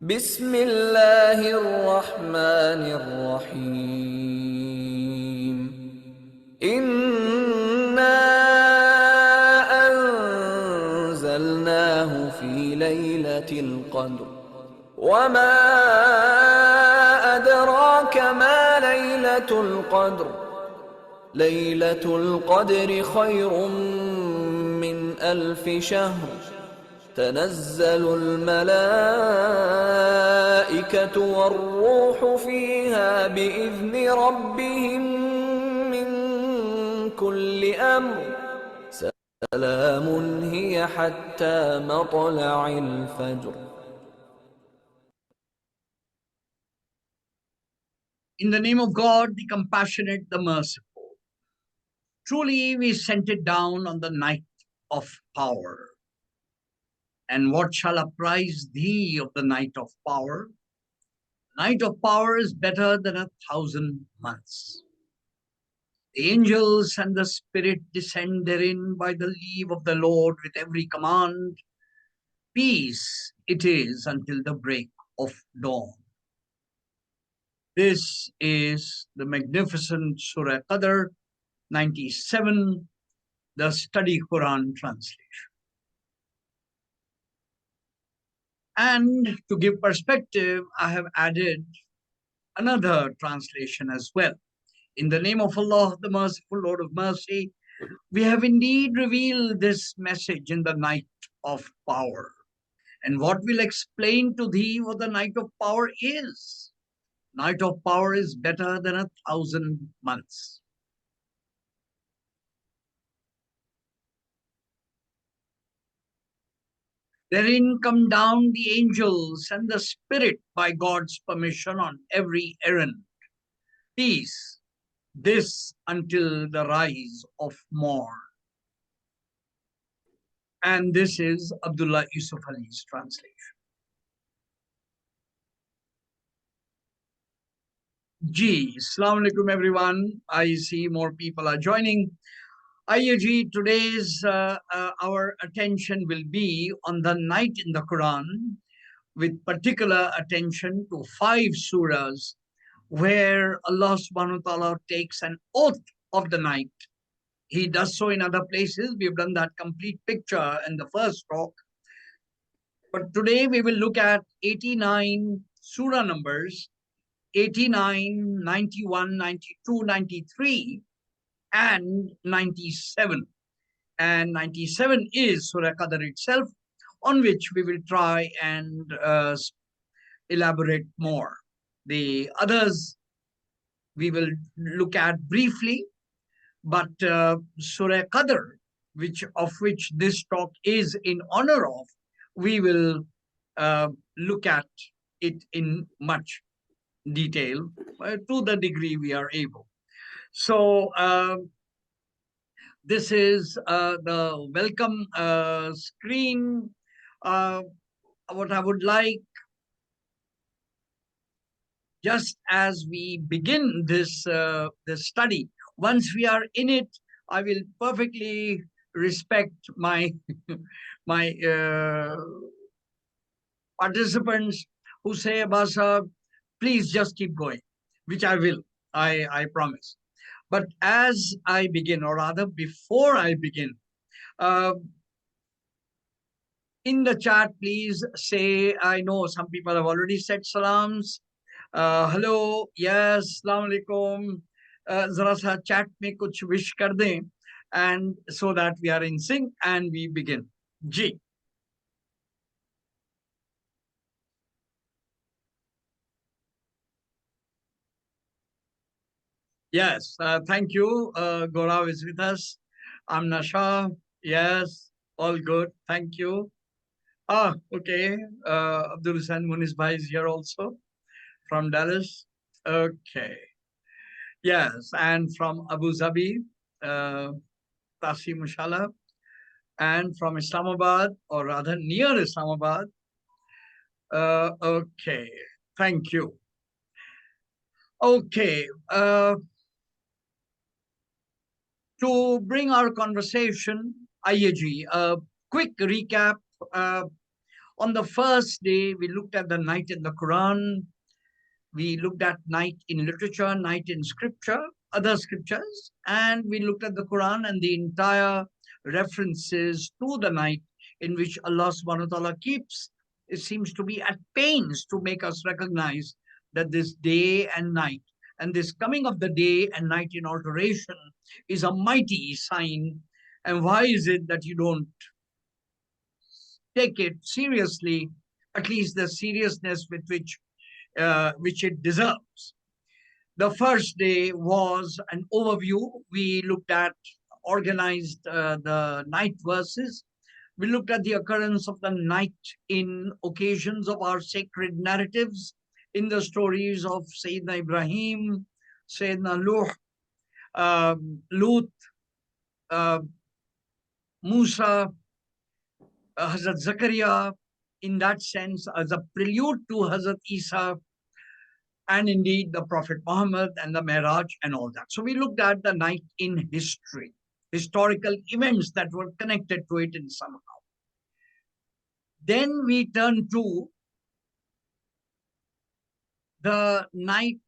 بسم الله الرحمن الرحيم إنا أنزلناه في ليلة القدر وما أدراك ما ليلة القدر ليلة القدر خير من 1000 شهر تنزل الملائكة والروح فيها بإذن ربهم من كل أمر سلام هي حتى مطلع الفجر. In the name of God, the compassionate, the merciful. Truly we sent it down on the night of power. And what shall apprise thee of the night of power? Night of power is better than 1,000 months. The angels and the Spirit descend therein by the leave of the Lord with every command. Peace it is until the break of dawn. This is the magnificent Surah Qadr 97, the Study Quran translation. And to give perspective, I have added another translation as well. In the name of Allah, the merciful Lord of mercy, we have indeed revealed this message in the night of power. And what will explain to thee what the night of power is? Night of power is better than 1,000 months. Therein come down the angels and the Spirit by God's permission on every errand. Peace, this until the rise of morn. And this is Abdullah Yusuf Ali's translation. Assalamu alaikum everyone. I see more people are joining. Ji, today's our attention will be on the night in the Quran, with particular attention to 5 surahs where Allah subhanahu wa ta'ala takes an oath of the night. He does so in other places. We've done that complete picture in the first talk. But today we will look at 89 surah numbers, 89, 91, 92, 93, and 97. And 97 is Surah Qadr itself, on which we will try and elaborate more. The others we will look at briefly, but Surah Qadr, of which this talk is in honor of, we will look at it in much detail to the degree we are able. So this is the welcome screen. What I would like, just as we begin this study, once we are in it, I will perfectly respect my my participants who say, Abbas, please just keep going, which I will, I promise. But as I begin, or rather before I begin, in the chat, please say, I know some people have already said salams. Hello, yes, assalamu alaikum. Zara sa chat mein kuch wish kar dein, and so that we are in sync and we begin. Ji. Yes, thank you. Gaurav is with us. Amna Shah. Yes, all good. Thank you. Ah, okay. Abdul Hussain Muniz Bhai is here also from Dallas. Okay. Yes, and from Abu Dhabi, Tasi Mushala, and from Islamabad, or rather near Islamabad. Okay, thank you. Okay, to bring our conversation, IAG, a quick recap On the first day, we looked at the night in the Quran. We looked at night in literature, night in scripture, other scriptures, and we looked at the Quran and the entire references to the night in which Allah subhanahu wa ta'ala keeps, it seems to be at pains to make us recognize that this day and night and this coming of the day and night in alteration is a mighty sign. And why is it that you don't take it seriously, at least the seriousness with which it deserves? The first day was an overview. We looked at organized the night verses. We looked at the occurrence of the night in occasions of our sacred narratives, in the stories of Sayyidina Ibrahim, Sayyidina Lut, uh, Musa, Hazrat Zakaria, in that sense, as a prelude to Hazrat Isa, and indeed the Prophet Muhammad and the Miraj and all that. So we looked at the night in history, historical events that were connected to it in somehow. Then we turn to the night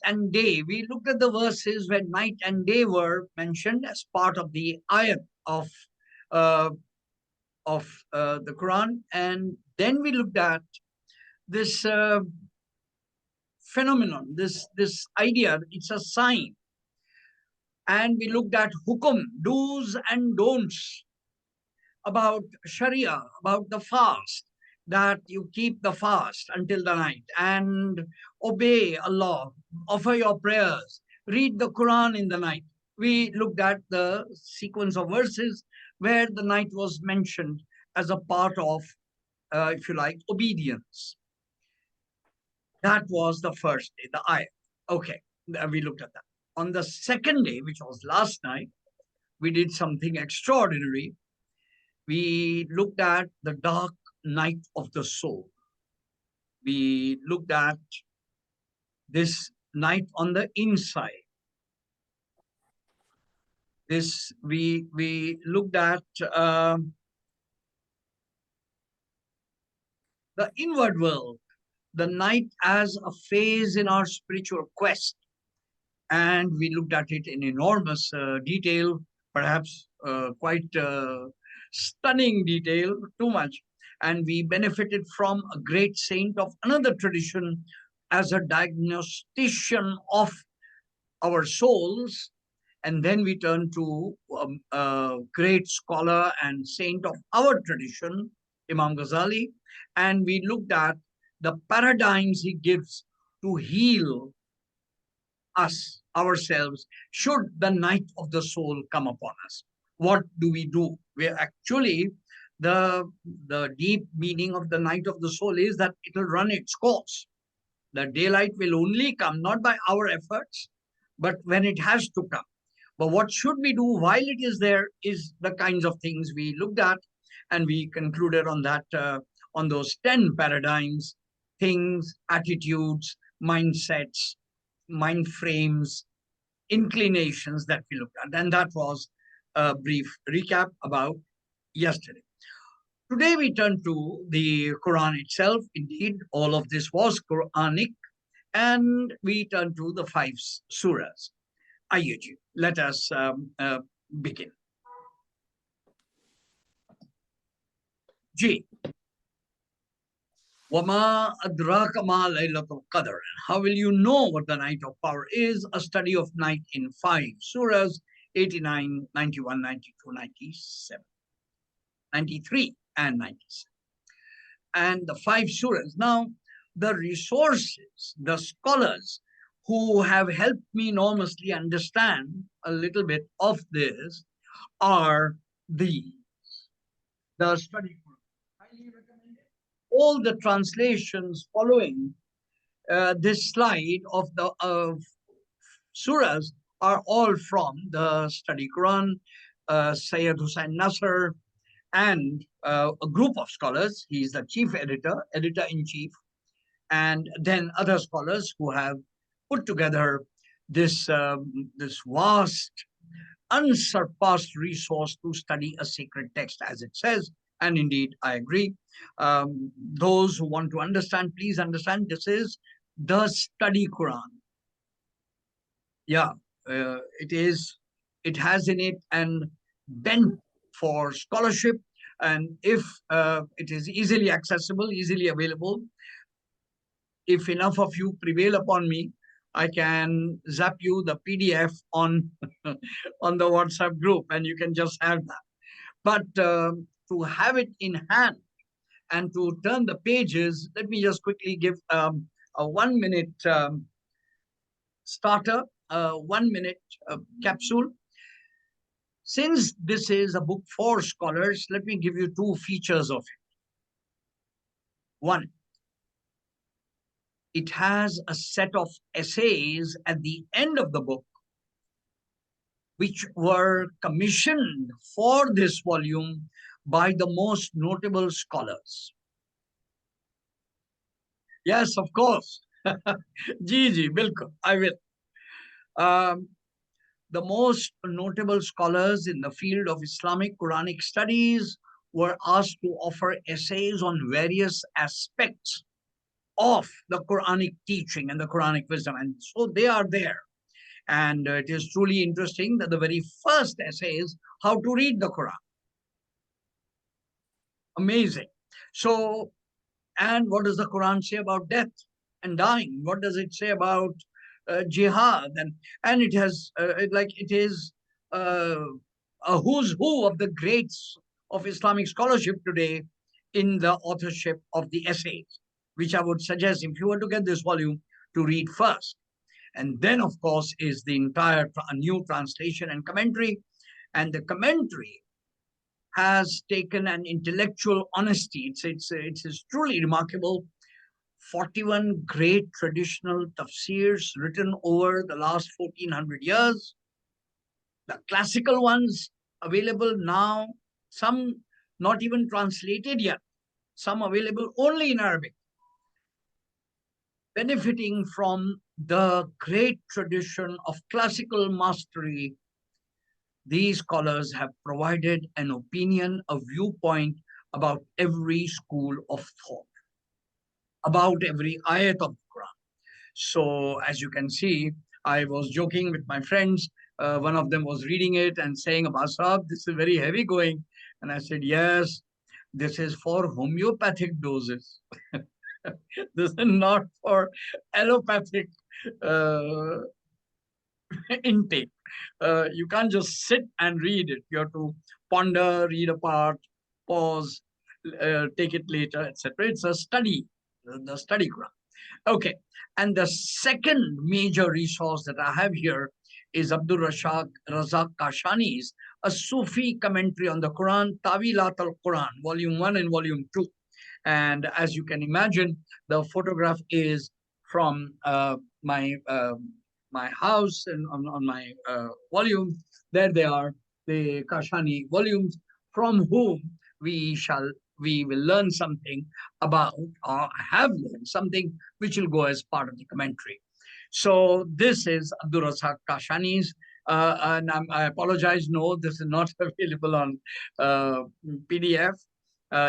and day. We looked at the verses where night and day were mentioned as part of the ayat of uh, the Quran, and then we looked at this phenomenon, this idea. It's a sign, and we looked at hukum, do's and don'ts, about Sharia, about the fast, that you keep the fast until the night and obey Allah, offer your prayers, read the Quran in the night. We looked at the sequence of verses where the night was mentioned as a part of, if you like, obedience. That was the first day, the ayah. Okay, we looked at that. On the second day, which was last night, we did something extraordinary. We looked at the dark night of the soul. We looked at this night on the inside. This we looked at the inward world, the night as a phase in our spiritual quest. And we looked at it in enormous detail, perhaps quite stunning detail, too much. And we benefited from a great saint of another tradition as a diagnostician of our souls. And then we turn to a great scholar and saint of our tradition, Imam Ghazali, and we looked at the paradigms he gives to heal us, ourselves, should the night of the soul come upon us. What do we do? We're actually, the deep meaning of the night of the soul is that it will run its course. The daylight will only come, not by our efforts, but when it has to come. But what should we do while it is there is the kinds of things we looked at, and we concluded on that, on those 10 paradigms, things, attitudes, mindsets, mind frames, inclinations that we looked at. And that was a brief recap about yesterday. Today we turn to the Quran itself. Indeed, all of this was Quranic. And we turn to the 5 surahs. Ayuji, let us begin. G. Wama adraka ma laylatul qadr. How will you know what the night of power is? A study of night in 5 surahs, 89, 91, 92, 97, 93, and 97. And the 5 surahs. Now, the resources, the scholars who have helped me enormously understand a little bit of this are these. The study group, highly recommended. All the translations following this slide of the surahs are all from the study Quran, Sayyid Husain Nasr, and a group of scholars. He is the chief editor, editor-in-chief, and then other scholars who have put together this vast, unsurpassed resource to study a sacred text, as it says. And indeed, I agree. Those who want to understand, please understand, this is the study Quran. Yeah, it is. It has in it an bent for scholarship, and if it is easily accessible, easily available, if enough of you prevail upon me, I can zap you the PDF on on the WhatsApp group, and you can just have that. But to have it in hand and to turn the pages, let me just quickly give a 1 minute starter, a 1 minute capsule. Since this is a book for scholars, let me give you two features of it. One, it has a set of essays at the end of the book, which were commissioned for this volume by the most notable scholars. Yes, of course. Ji, bilkul, I will. The most notable scholars in the field of Islamic Quranic studies were asked to offer essays on various aspects of the Quranic teaching and the Quranic wisdom. And so they are there. And it is truly interesting that the very first essay is how to read the Quran. Amazing. So, and what does the Quran say about death and dying? What does it say about jihad? And it has, it is a who's who of the greats of Islamic scholarship today in the authorship of the essays, which I would suggest, if you were to get this volume, to read first. And then, of course, is the entire new translation and commentary. And the commentary has taken an intellectual honesty. It's truly remarkable. 41 great traditional tafsirs written over the last 1400 years. The classical ones available now, some not even translated yet, some available only in Arabic, benefiting from the great tradition of classical mastery. These scholars have provided an opinion, a viewpoint about every school of thought, about every ayat of the Quran. So, as you can see, I was joking with my friends. One of them was reading it and saying, Abbas, this is very heavy going. And I said, yes, this is for homeopathic doses. This is not for allopathic uh, intake. You can't just sit and read it. You have to ponder, read apart, pause, take it later, etc. It's a study, the study Quran. Okay. And the second major resource that I have here is Abdul Razak Kashani's A Sufi Commentary on the Quran, Tawilat al-Quran, Volume 1 and Volume 2. And as you can imagine, the photograph is from my my house and on my volume. There they are, the Kashani volumes, from whom we will learn something about, or have learned something, which will go as part of the commentary. So this is Abdul Razak Kashani's, and I apologize, no, this is not available on PDF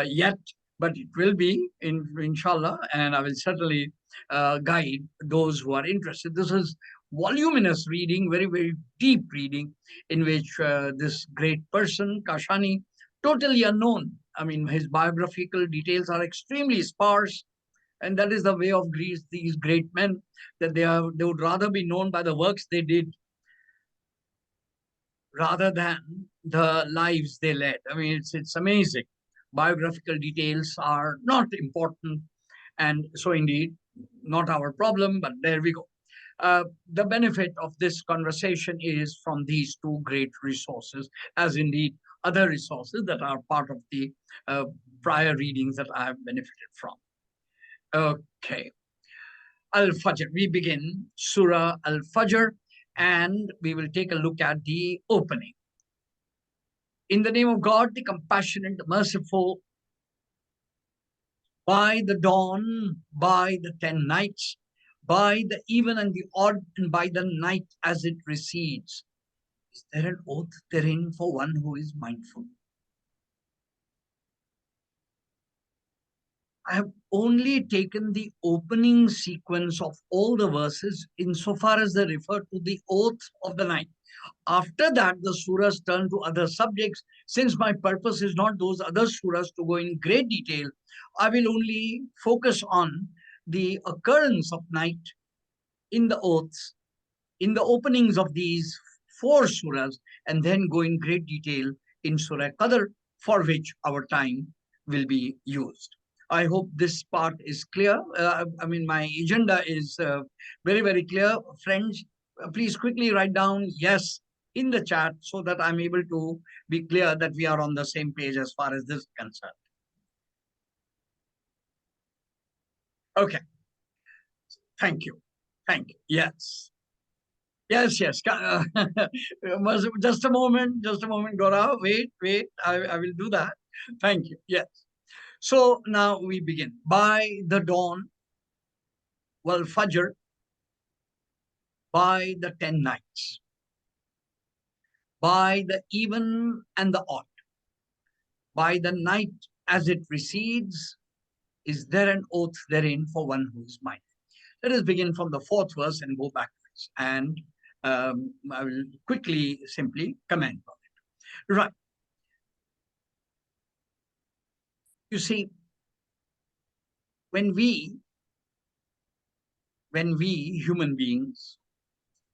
yet, but it will be, inshallah, and I will certainly guide those who are interested. This is voluminous reading, very, very deep reading, in which this great person, Kashani, totally unknown. I mean, his biographical details are extremely sparse, and that is the way of these great men, that they would rather be known by the works they did rather than the lives they led. I mean, it's amazing. Biographical details are not important, and so indeed, not our problem, but there we go. The benefit of this conversation is from these two great resources, as indeed other resources that are part of the prior readings that I have benefited from. Okay. Al-Fajr. We begin Surah Al-Fajr, and we will take a look at the opening. In the name of God, the compassionate, the merciful, by the dawn, by the 10 nights, by the even and the odd, and by the night as it recedes. Is there an oath therein for one who is mindful? I have only taken the opening sequence of all the verses insofar as they refer to the oath of the night. After that, the surahs turn to other subjects. Since my purpose is not those other surahs to go in great detail, I will only focus on the occurrence of night in the oaths, in the openings of these 4 surahs, and then go in great detail in Surah Qadr, for which our time will be used. I hope this part is clear. I mean, my agenda is very, very clear. Friends, please quickly write down yes in the chat so that I'm able to be clear that we are on the same page as far as this is concerned. Okay. Thank you. Thank you. Yes. Yes, yes. Just a moment, Gaurav. Wait. I will do that. Thank you. Yes. So now we begin. By the dawn, well, Fajr, by the 10 nights, by the even and the odd, by the night as it recedes, is there an oath therein for one who is mindful? Let us begin from the 4th verse and go backwards. And I will quickly simply comment on it. Right. You see, when we human beings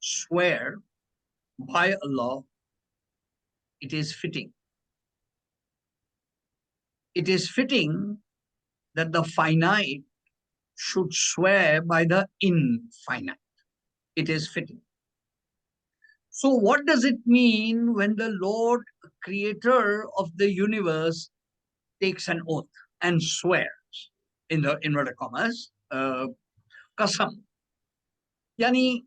swear by Allah, it is fitting. It is fitting that the finite should swear by the infinite. It is fitting. So what does it mean when the Lord, creator of the universe, takes an oath and swears, in the inverted commas, qasam? Yani,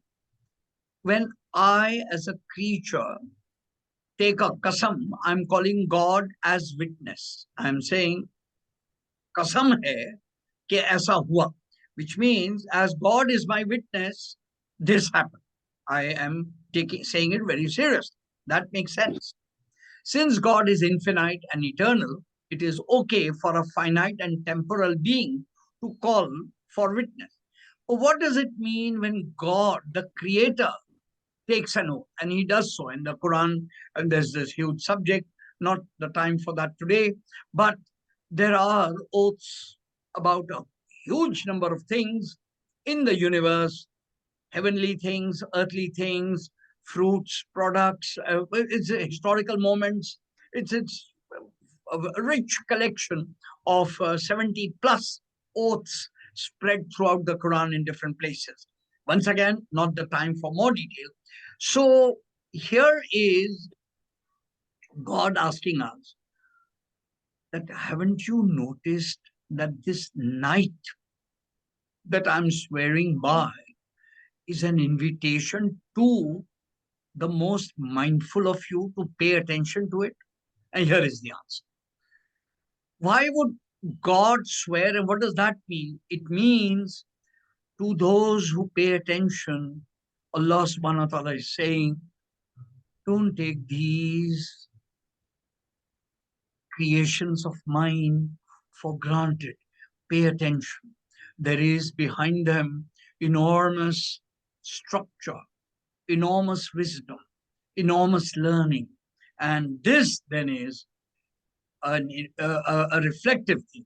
when I as a creature take a qasam, I'm calling God as witness. I'm saying qasam hai कि ऐसा हुआ, which means as God is my witness, this happened. I am saying it very seriously. That makes sense. Since God is infinite and eternal, it is okay for a finite and temporal being to call for witness. But what does it mean when God, the creator, takes an oath? And he does so in the Quran, and there's this huge subject, not the time for that today, but there are oaths about a huge number of things in the universe, heavenly things, earthly things, fruits, products, it's historical moments. It's a rich collection of 70 plus oaths spread throughout the Quran in different places. Once again, not the time for more detail. So here is God asking us that haven't you noticed that this night that I'm swearing by is an invitation to the most mindful of you to pay attention to it? And here is the answer. Why would God swear, and what does that mean? It means to those who pay attention, Allah subhanahu wa ta'ala is saying, don't take these creations of mine for granted. Pay attention. There is behind them enormous structure, enormous wisdom, enormous learning. And this then is a reflective thing.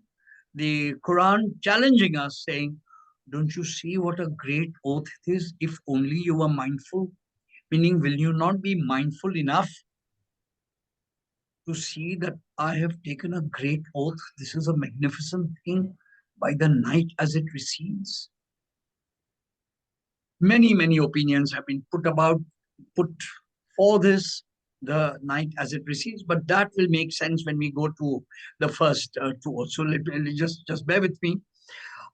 The Quran challenging us, saying, don't you see what a great oath it is if only you were mindful? Meaning, will you not be mindful enough to see that I have taken a great oath? This is a magnificent thing by the night as it recedes. Many opinions have been put for this, the night as it recedes, but that will make sense when we go to the first 2. So just bear with me.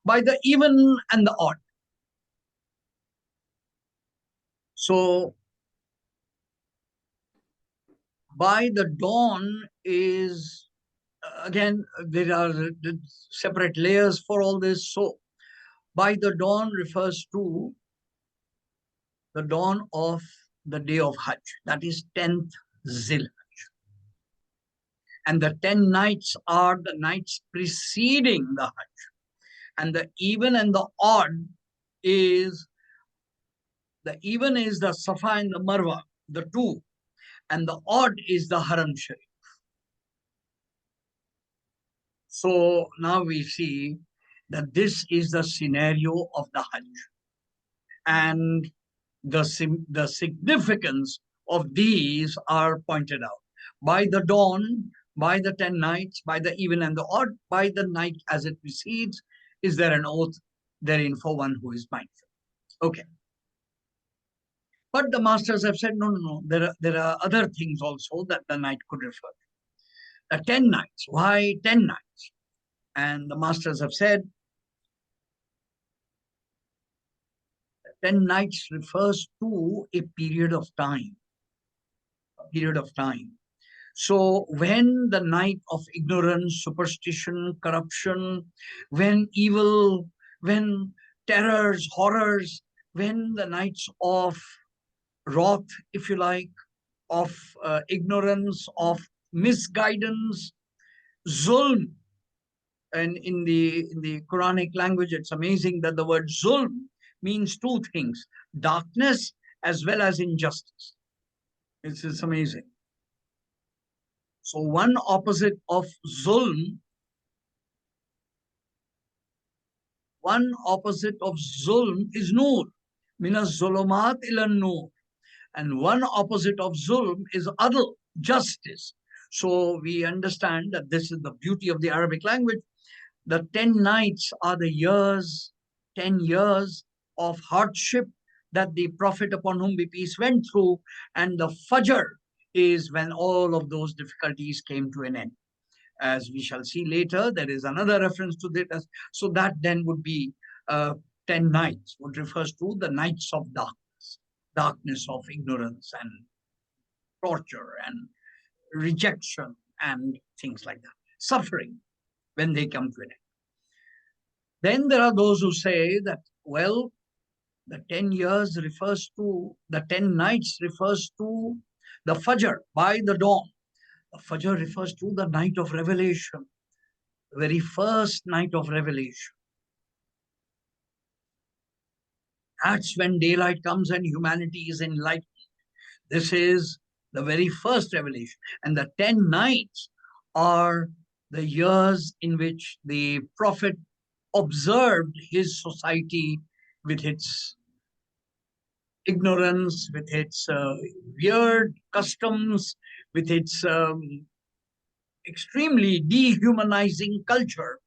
By the even and the odd. So By the dawn is, again, there are separate layers for all this. So by the dawn refers to the dawn of the day of Hajj, that is 10th Zil. And the 10 nights are the nights preceding the Hajj. And the even and the odd is, the even is the Safa and the Marwa, the two, and the odd is the Haram Sharif. So now we see that this is the scenario of the Hajj. And the significance of these are pointed out. By the dawn, by the 10 nights, by the even and the odd, by the night as it precedes, is there an oath therein for one who is mindful. Okay. But the masters have said, no, no, no. There are other things also that the night could refer to. The 10 nights. Why 10 nights? And the masters have said, 10 nights refers to a period of time. A period of time. So when the night of ignorance, superstition, corruption, when evil, when terrors, horrors, when the nights of wrath, if you like, of ignorance, of misguidance, zulm. And in the Quranic language, it's amazing that the word zulm means two things: darkness as well as injustice. It's amazing. So one opposite of zulm, is nur. Minas zulumat ila nur. And one opposite of zulm is adl, justice. So we understand that this is the beauty of the Arabic language. The 10 nights are the years, 10 years of hardship that the Prophet upon whom be peace went through, and the Fajr is when all of those difficulties came to an end. As we shall see later, there is another reference to this. So that then would be 10 nights, which refers to the nights of darkness of ignorance and torture and rejection and things like that, suffering when they come to an end. Then there are those who say that, well, the 10 years refers to, the 10 nights refers to the Fajr, by the dawn. The Fajr refers to the night of revelation, the very first night of revelation. That's when daylight comes and humanity is enlightened. This is the very first revelation. And the 10 nights are the years in which the Prophet observed his society with its ignorance, with its weird customs, with its extremely dehumanizing culture.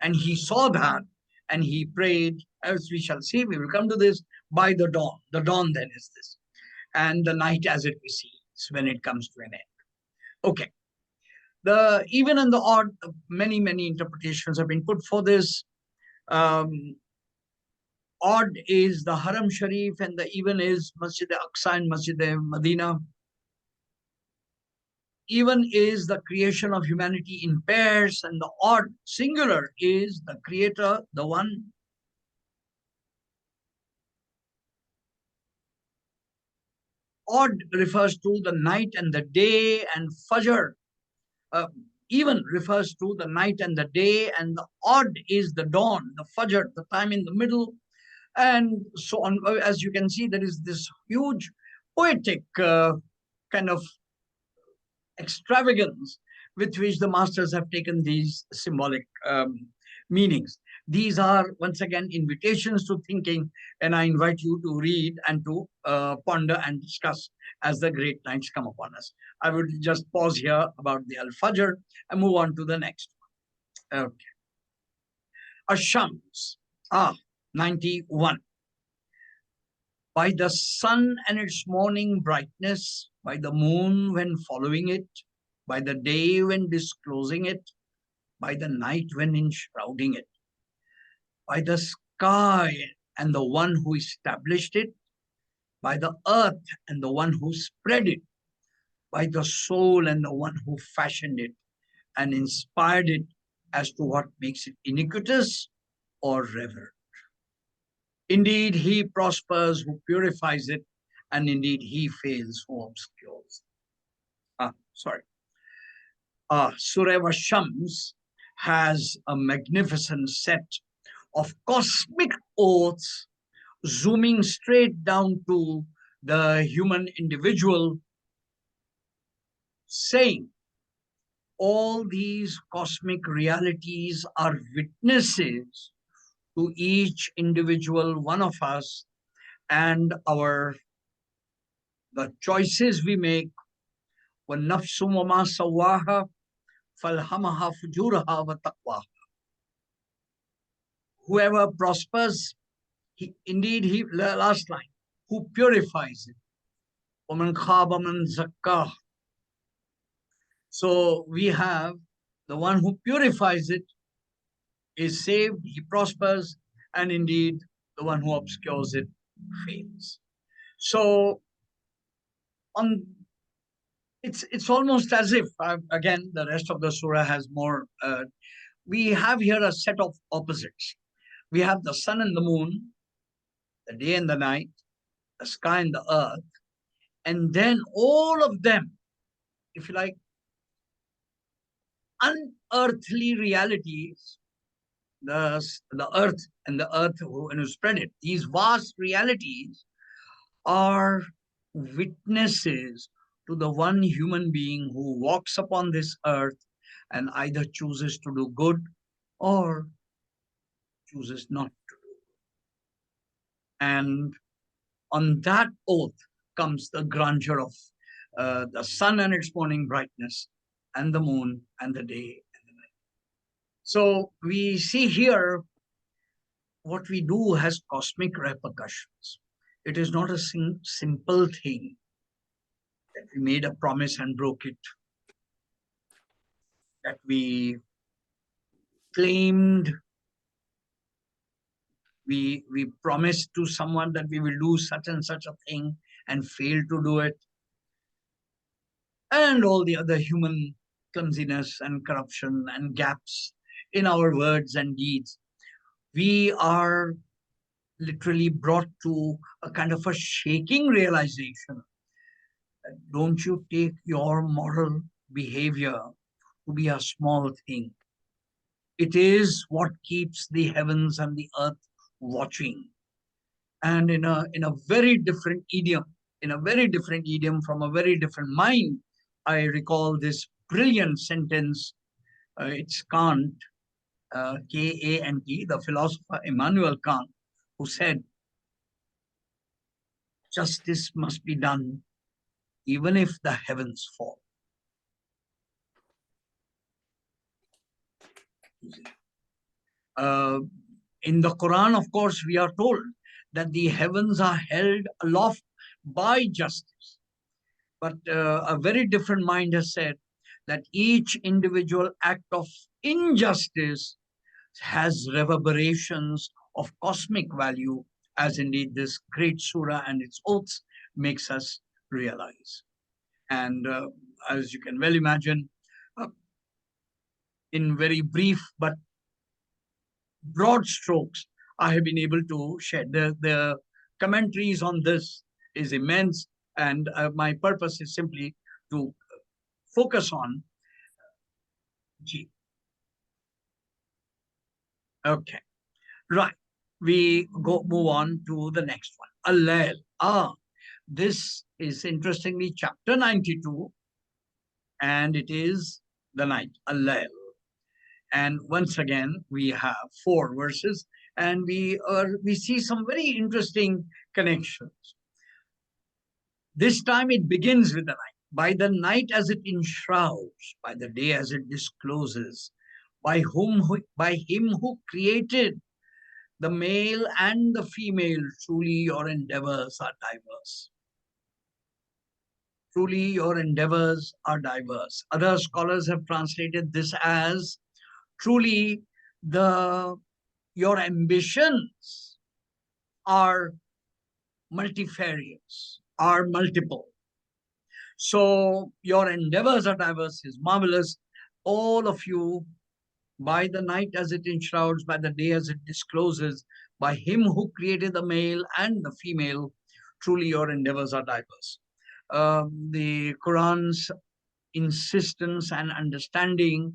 And he saw that and he prayed, as we shall see, we will come to this, by the dawn. The dawn then is this. And the night as it recedes when it comes to an end. Okay. The even and the odd, many, many interpretations have been put for this. Odd is the Haram Sharif and the even is Masjid Aqsa and Masjid Medina. Even is the creation of humanity in pairs, and the odd, singular, is the creator, the one. Odd refers to the night and the day, and Fajr even refers to the night and the day, and the odd is the dawn, the Fajr, the time in the middle, and so on. As you can see, there is this huge poetic kind of extravagance with which the masters have taken these symbolic meanings. These are, once again, invitations to thinking, and I invite you to read and to ponder and discuss as the great nights come upon us. I would just pause here about the Al-Fajr and move on to the next one. Okay. Ash-Shams, 91. By the sun and its morning brightness, by the moon when following it, by the day when disclosing it, by the night when enshrouding it, by the sky and the one who established it, by the earth and the one who spread it, by the soul and the one who fashioned it and inspired it as to what makes it iniquitous or reverent. Indeed, he prospers who purifies it, and indeed he fails who obscures. Surah Shams has a magnificent set of cosmic oaths zooming straight down to the human individual, saying all these cosmic realities are witnesses to each individual one of us and the choices we make. وَالنَّفْسُ وَمَا سَوَّاهَا فَالْهَمَهَا فُجُورَهَا وَتَقْوَاهَا. Whoever prospers, last line, who purifies it. وَمَنْ خَابَ مَنْ زَكَّاهَا. So we have the one who purifies it is saved, he prospers, and indeed the one who obscures it fails. So it's almost as if, again, the rest of the surah has more. We have here a set of opposites. We have the sun and the moon, the day and the night, the sky and the earth, and then all of them, if you like, unearthly realities, the earth and the earth who spread it. These vast realities are witnesses to the one human being who walks upon this earth and either chooses to do good or chooses not to do. And on that oath comes the grandeur of the sun and its morning brightness, and the moon and the day and the night. So we see here what we do has cosmic repercussions. It is not a simple thing that we made a promise and broke it, that we claimed, we promised to someone that we will do such and such a thing and failed to do it, and all the other human clumsiness and corruption and gaps in our words and deeds. We are literally brought to a kind of a shaking realization that don't you take your moral behavior to be a small thing. It is what keeps the heavens and the earth watching. And in a very different idiom, from a very different mind, I recall this brilliant sentence. It's Kant, K-A-N-T, the philosopher Immanuel Kant, who said, justice must be done even if the heavens fall. In the Quran, of course, we are told that the heavens are held aloft by justice. But a very different mind has said that each individual act of injustice has reverberations of cosmic value, as indeed this great surah and its oaths makes us realize. And as you can well imagine, in very brief but broad strokes, I have been able to share. The commentaries on this is immense, and my purpose is simply to focus on G. Okay, right. We move on to the next one. Al-Layl. This is interestingly chapter 92, and it is the night, Al-Layl. And once again, we have 4 verses, and we see some very interesting connections. This time it begins with the night. By the night as it enshrouds, by the day as it discloses, by him who created the male and the female, truly your endeavors are diverse. Truly your endeavors are diverse. Other scholars have translated this as, truly your ambitions are multifarious, are multiple. So your endeavors are diverse is marvelous. All of you, by the night as it enshrouds, by the day as it discloses, by him who created the male and the female, truly your endeavors are diverse. The Quran's insistence and understanding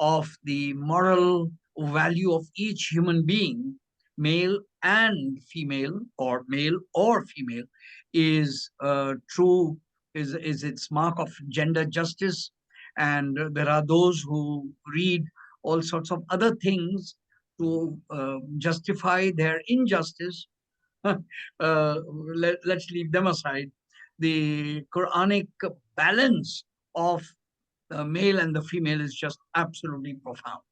of the moral value of each human being, male and female, or male or female, is true, is its mark of gender justice. And there are those who read all sorts of other things to justify their injustice. Let's leave them aside. The Quranic balance of the male and the female is just absolutely profound.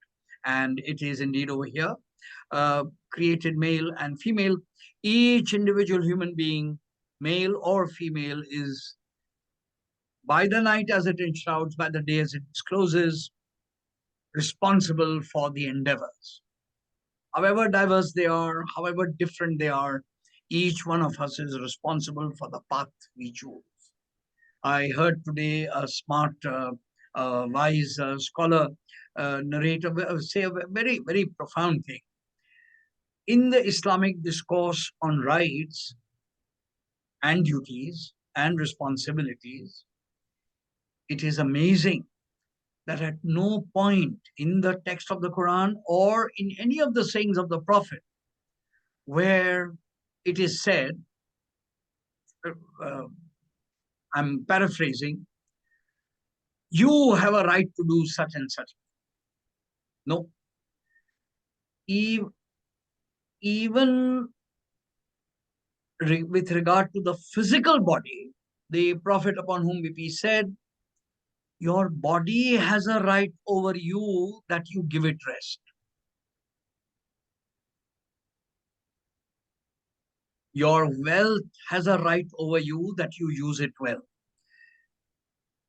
And it is indeed over here, created male and female. Each individual human being, male or female, is by the night as it enshrouds, by the day as it discloses, responsible for the endeavors. However diverse they are, however different they are, each one of us is responsible for the path we choose. I heard today a smart, wise scholar narrate, say a very, very profound thing. In the Islamic discourse on rights and duties and responsibilities, it is amazing that at no point in the text of the Quran or in any of the sayings of the Prophet where it is said, uh, I'm paraphrasing, you have a right to do such and such. No. Even with regard to the physical body, the Prophet upon whom be peace said, your body has a right over you that you give it rest. Your wealth has a right over you that you use it well.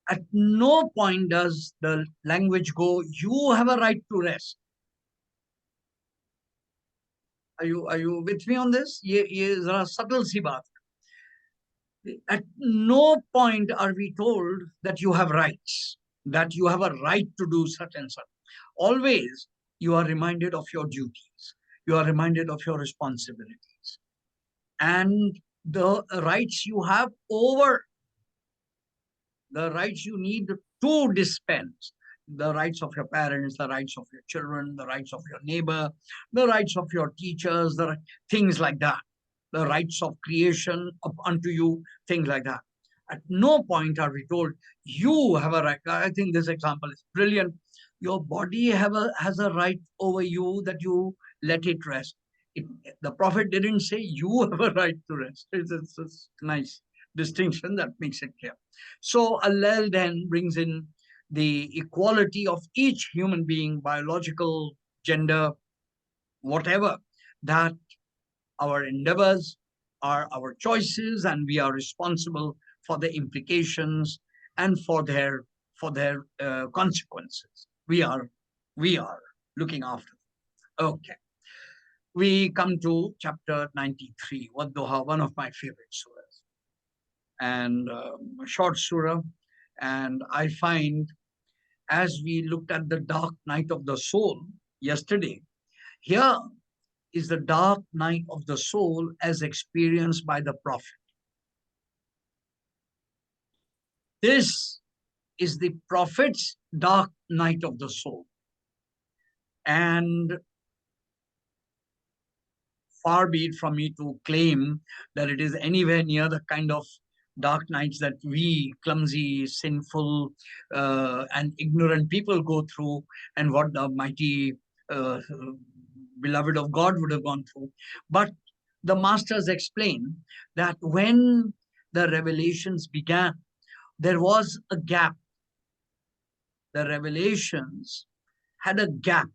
At no point does the language go, you have a right to rest. Are you with me on this? ये जरा subtle सी बात. At no point are we told that you have rights, that you have a right to do such and such. Always you are reminded of your duties. You are reminded of your responsibilities and the rights you have over, the rights you need to dispense, the rights of your parents, the rights of your children, the rights of your neighbor, the rights of your teachers, things like that, the rights of creation up unto you, things like that. At no point are we told you have a right. I think this example is brilliant. Your body has a right over you that you let it rest. The Prophet didn't say you have a right to rest. It's nice distinction that makes it clear. So Allah then brings in the equality of each human being, biological, gender, whatever, that our endeavors are our choices and we are responsible for the implications and for their consequences. We are looking after them. Okay. We come to chapter 93, Wadduha, one of my favorite surahs, and a short surah. And I find, as we looked at the dark night of the soul yesterday, here is the dark night of the soul as experienced by the Prophet. This is the Prophet's dark night of the soul. And far be it from me to claim that it is anywhere near the kind of dark nights that we clumsy, sinful, and ignorant people go through, and what the mighty beloved of God would have gone through. But the masters explain that when the revelations began, there was a gap. The revelations had a gap.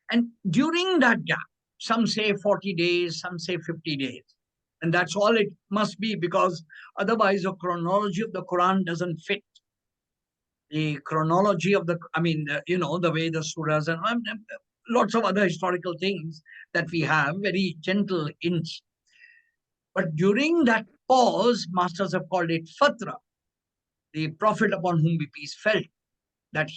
And during that gap, some say 40 days, some say 50 days. And that's all it must be, because otherwise the chronology of the Quran doesn't fit. The chronology of the, the way the surahs and lots of other historical things that we have, very gentle hints. But during that pause, masters have called it fatra. the Prophet upon whom be peace felt that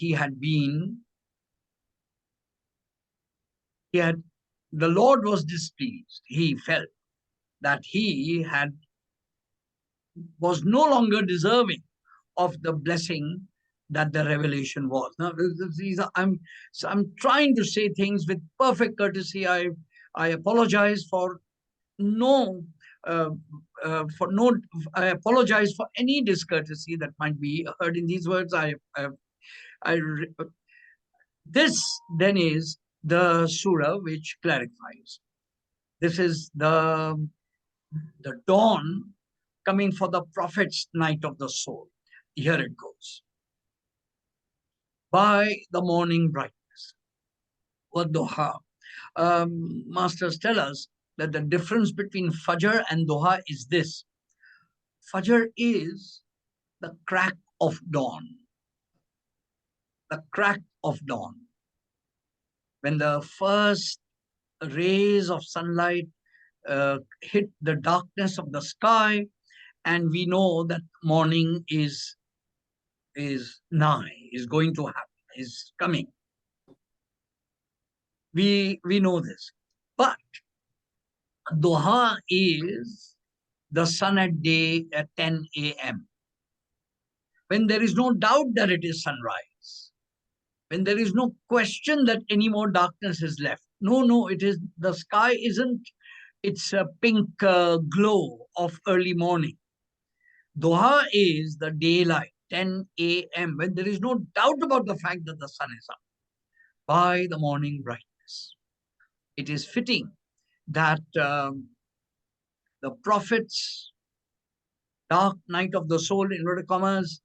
the Lord was displeased. He felt that was no longer deserving of the blessing that the revelation was. Now, I'm trying to say things with perfect courtesy. I apologize for no uh, for no. I apologize for any discourtesy that might be heard in these words. I This then is the surah which clarifies. This is the dawn coming for the prophet's night of the soul. Here it goes. By the morning brightness. Duha. Masters tell us that the difference between Fajr and Duha is this. Fajr is the crack of dawn. The crack of dawn. When the first rays of sunlight hit the darkness of the sky, and we know that morning is nigh, is going to happen, is coming. We know this. But Duha is the sun at day at 10 a.m. when there is no doubt that it is sunrise, when there is no question that any more darkness is left. No, it is the sky isn't its a pink glow of early morning. Duha is the daylight, 10 a.m., when there is no doubt about the fact that the sun is up by the morning brightness. It is fitting that the prophet's dark night of the soul, in inverted commas,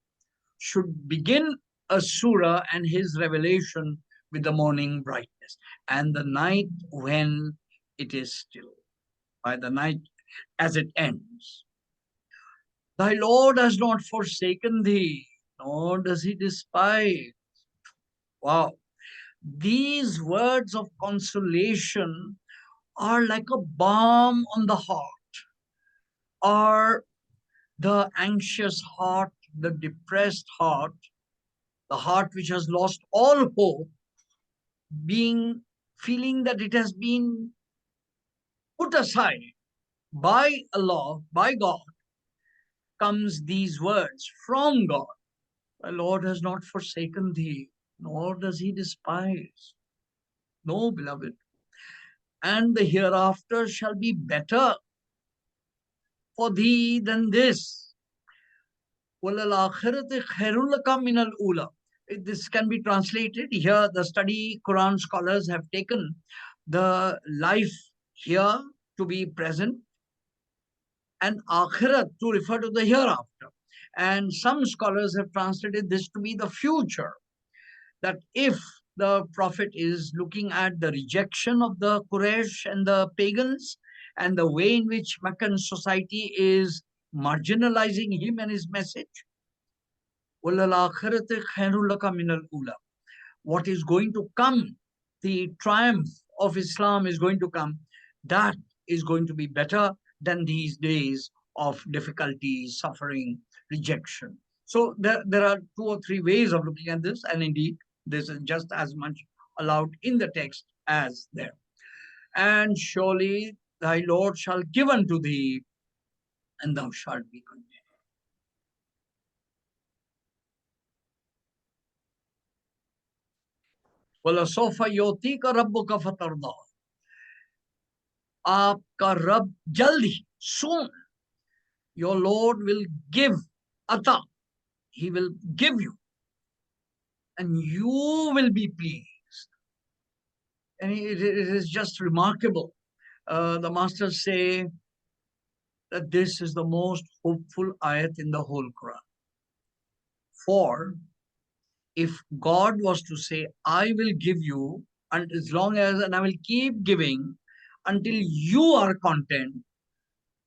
should begin a surah and his revelation with the morning brightness and the night when it is still, by the night as it ends. Thy Lord has not forsaken thee, nor does he despise. Wow. These words of consolation are like a balm on the heart, are the anxious heart, the depressed heart, the heart which has lost all hope, feeling that it has been put aside by Allah, by God, comes these words from God. The Lord has not forsaken thee, nor does he despise. No, beloved. And the hereafter shall be better for thee than this. This can be translated here. The study Quran scholars have taken the life here to be present and akhirat to refer to the hereafter. And some scholars have translated this to be the future. That if the prophet is looking at the rejection of the Quraysh and the pagans and the way in which Meccan society is marginalizing him and his message, what is going to come, the triumph of Islam is going to come, that is going to be better than these days of difficulty, suffering, rejection. So there are two or three ways of looking at this, and indeed, this is just as much allowed in the text as there. And surely thy Lord shall give unto thee, and thou shalt be content. وَلَسَوْفَ يُعْطِيكَ رَبُّكَ فَتَرْضَى. Aapka Rabb jaldi, soon, your Lord will give ata. He will give you, and you will be pleased. And it is just remarkable. The masters say that this is the most hopeful ayat in the whole Quran. For if God was to say, I will give you, and as long as, and I will keep giving until you are content,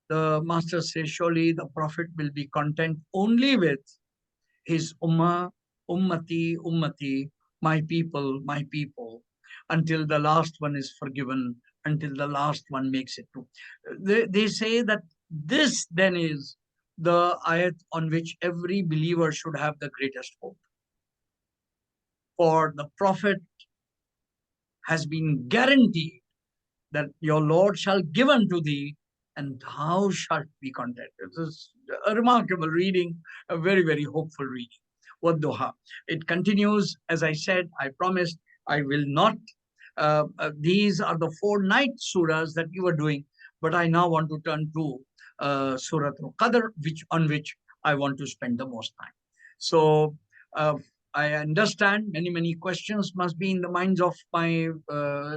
the master says, surely the prophet will be content only with his ummah, ummati, ummati, my people, until the last one is forgiven, until the last one makes it to. They say that this then is the ayat on which every believer should have the greatest hope. For the Prophet has been guaranteed that your Lord shall give unto thee, and thou shalt be content. This is a remarkable reading, a very, very hopeful reading. Wadduha. It continues, as I said, I promised I will not. These are the 4 night surahs that you were doing, but I now want to turn to Surah Al-Qadr, on which I want to spend the most time. So, I understand many, many questions must be in the minds of my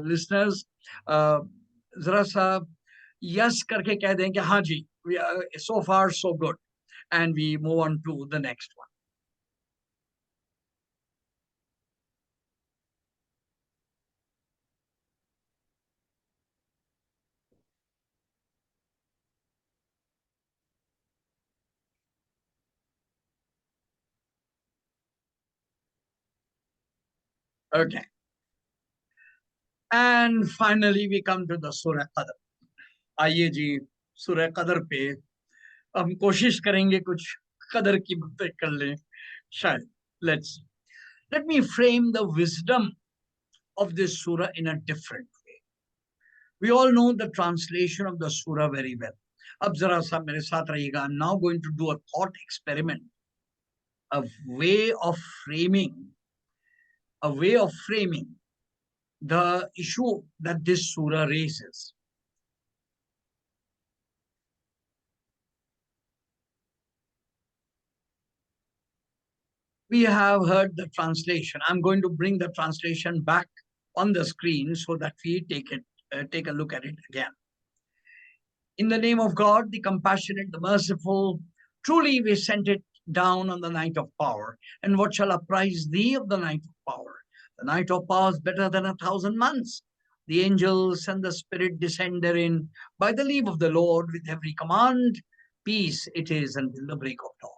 listeners. जरा सा yes करके कह दें कि हाँ जी, so far so good, and we move on to the next one. Okay. And finally we come to the Surah Qadr. आइए जी, सूरह कदर पे हम कोशिश करेंगे कुछ कदर की बातें कर लें शायद. Let me frame the wisdom of this surah in a different way. We all know the translation of the surah very well. अब जरा सा मेरे साथ रहिएगा. I'm now going to do a thought experiment, a way of framing the issue that this surah raises. We have heard the translation. I'm going to bring the translation back on the screen so that we take a look at it again. In the name of God, the compassionate, the merciful, truly we sent it down on the night of power. And what shall apprise thee of the night of power? The night of power is better than 1,000 months. The angels and the spirit descend therein by the leave of the Lord with every command. Peace it is until the break of dawn.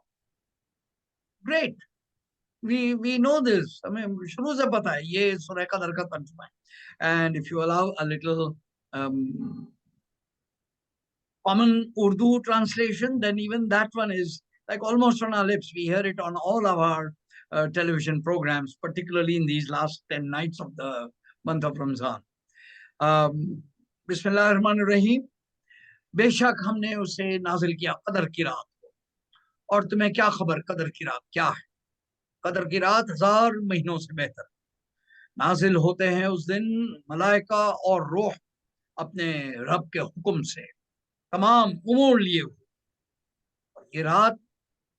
Great. We know this. I mean, शुरू से पता है ये सूरह कदर का तर्जुमा है. And if you allow a little common Urdu translation, then even that one is like almost on our lips. We hear it on all of our television programs, particularly in these last 10 nights of the month of Ramzan. बिस्मिल्लाहिर्रहमानिर्रहीम. बेशक हमने उसे नाजिल किया कदर की रात को. और तुम्हें क्या खबर कदर की रात क्या है? कदर की रात 1000 महीनों से बेहतर. नाजिल होते हैं उस दिन मलाइका और रूह अपने रब के हुक्म से, तमाम उमूर लिए हुए. ये रात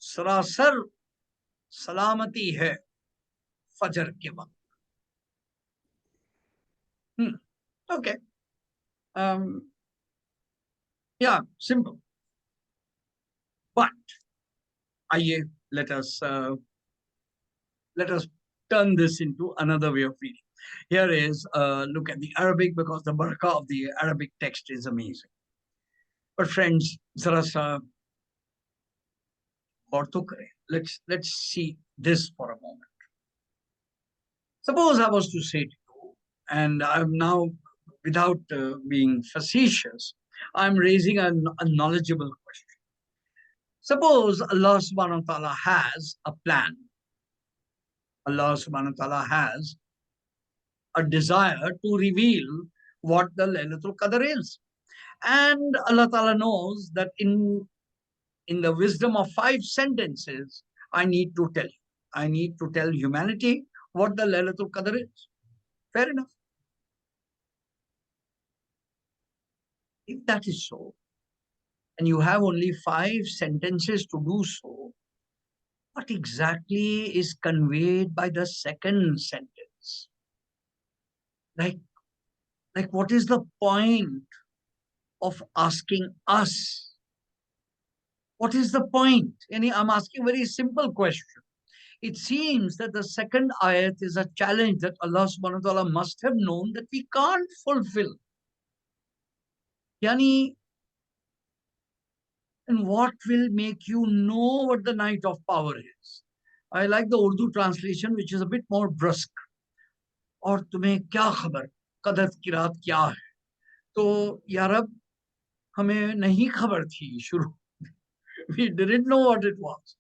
सरासर सलामती है फजर के वक्त. Okay. Yeah, simple. But आइए, let us turn this into another way of reading. Here is look at the Arabic, because the barakah of the Arabic text is amazing. But friends, zara sa gaur to kare. Let's see this for a moment. Suppose I was to say to you, and I'm now, without being facetious, I'm raising a knowledgeable question. Suppose Allah subhanahu wa ta'ala has a plan. Allah subhanahu wa ta'ala has a desire to reveal what the Laylatul Qadr is. And Allah ta'ala knows that in the wisdom of 5 sentences, I need to tell you. I need to tell humanity what the Laylatul Qadr is. Fair enough. If that is so, and you have only 5 sentences to do so, what exactly is conveyed by the second sentence? Like what is the point of asking us? What is the point? I'm asking a very simple question. It seems that the second ayat is a challenge that Allah subhanahu wa ta'ala must have known that we can't fulfill. Yani, and what will make you know what the night of power is? I like the Urdu translation, which is a bit more brusque. और तुम्हें क्या खबर कदर की रात क्या है? तो या रब, हमें नहीं खबर थी शुरू We didn't know what it was.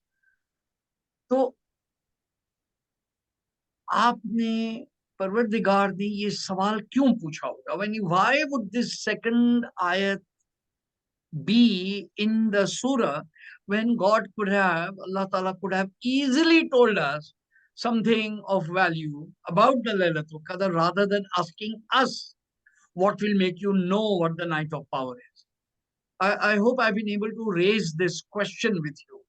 तो आपने परवरदिगार ने ये सवाल क्यों पूछा होगा? Why would this second ayat be in the surah when Allah Ta'ala could have easily told us something of value about the Laylatul Qadr rather than asking us what will make you know what the night of power is. I hope I've been able to raise this question with you.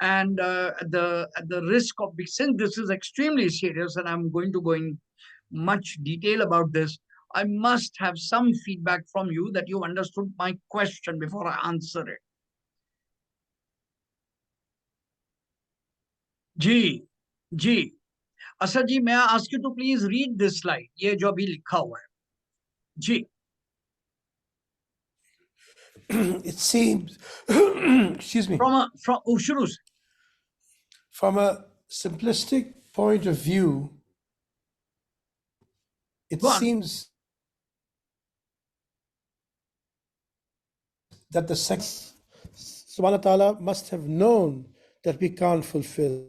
And at the risk of, since this is extremely serious and I'm going to go in much detail about this, I must have some feedback from you that you understood my question before I answer it. Ji, ji. Asad ji, may I ask you to please read this slide? ये जो अभी लिखा हुआ है. जी. It seems, excuse me, from a simplistic point of view, it seems that the Subhanahu wa ta'ala must have known that we can't fulfill.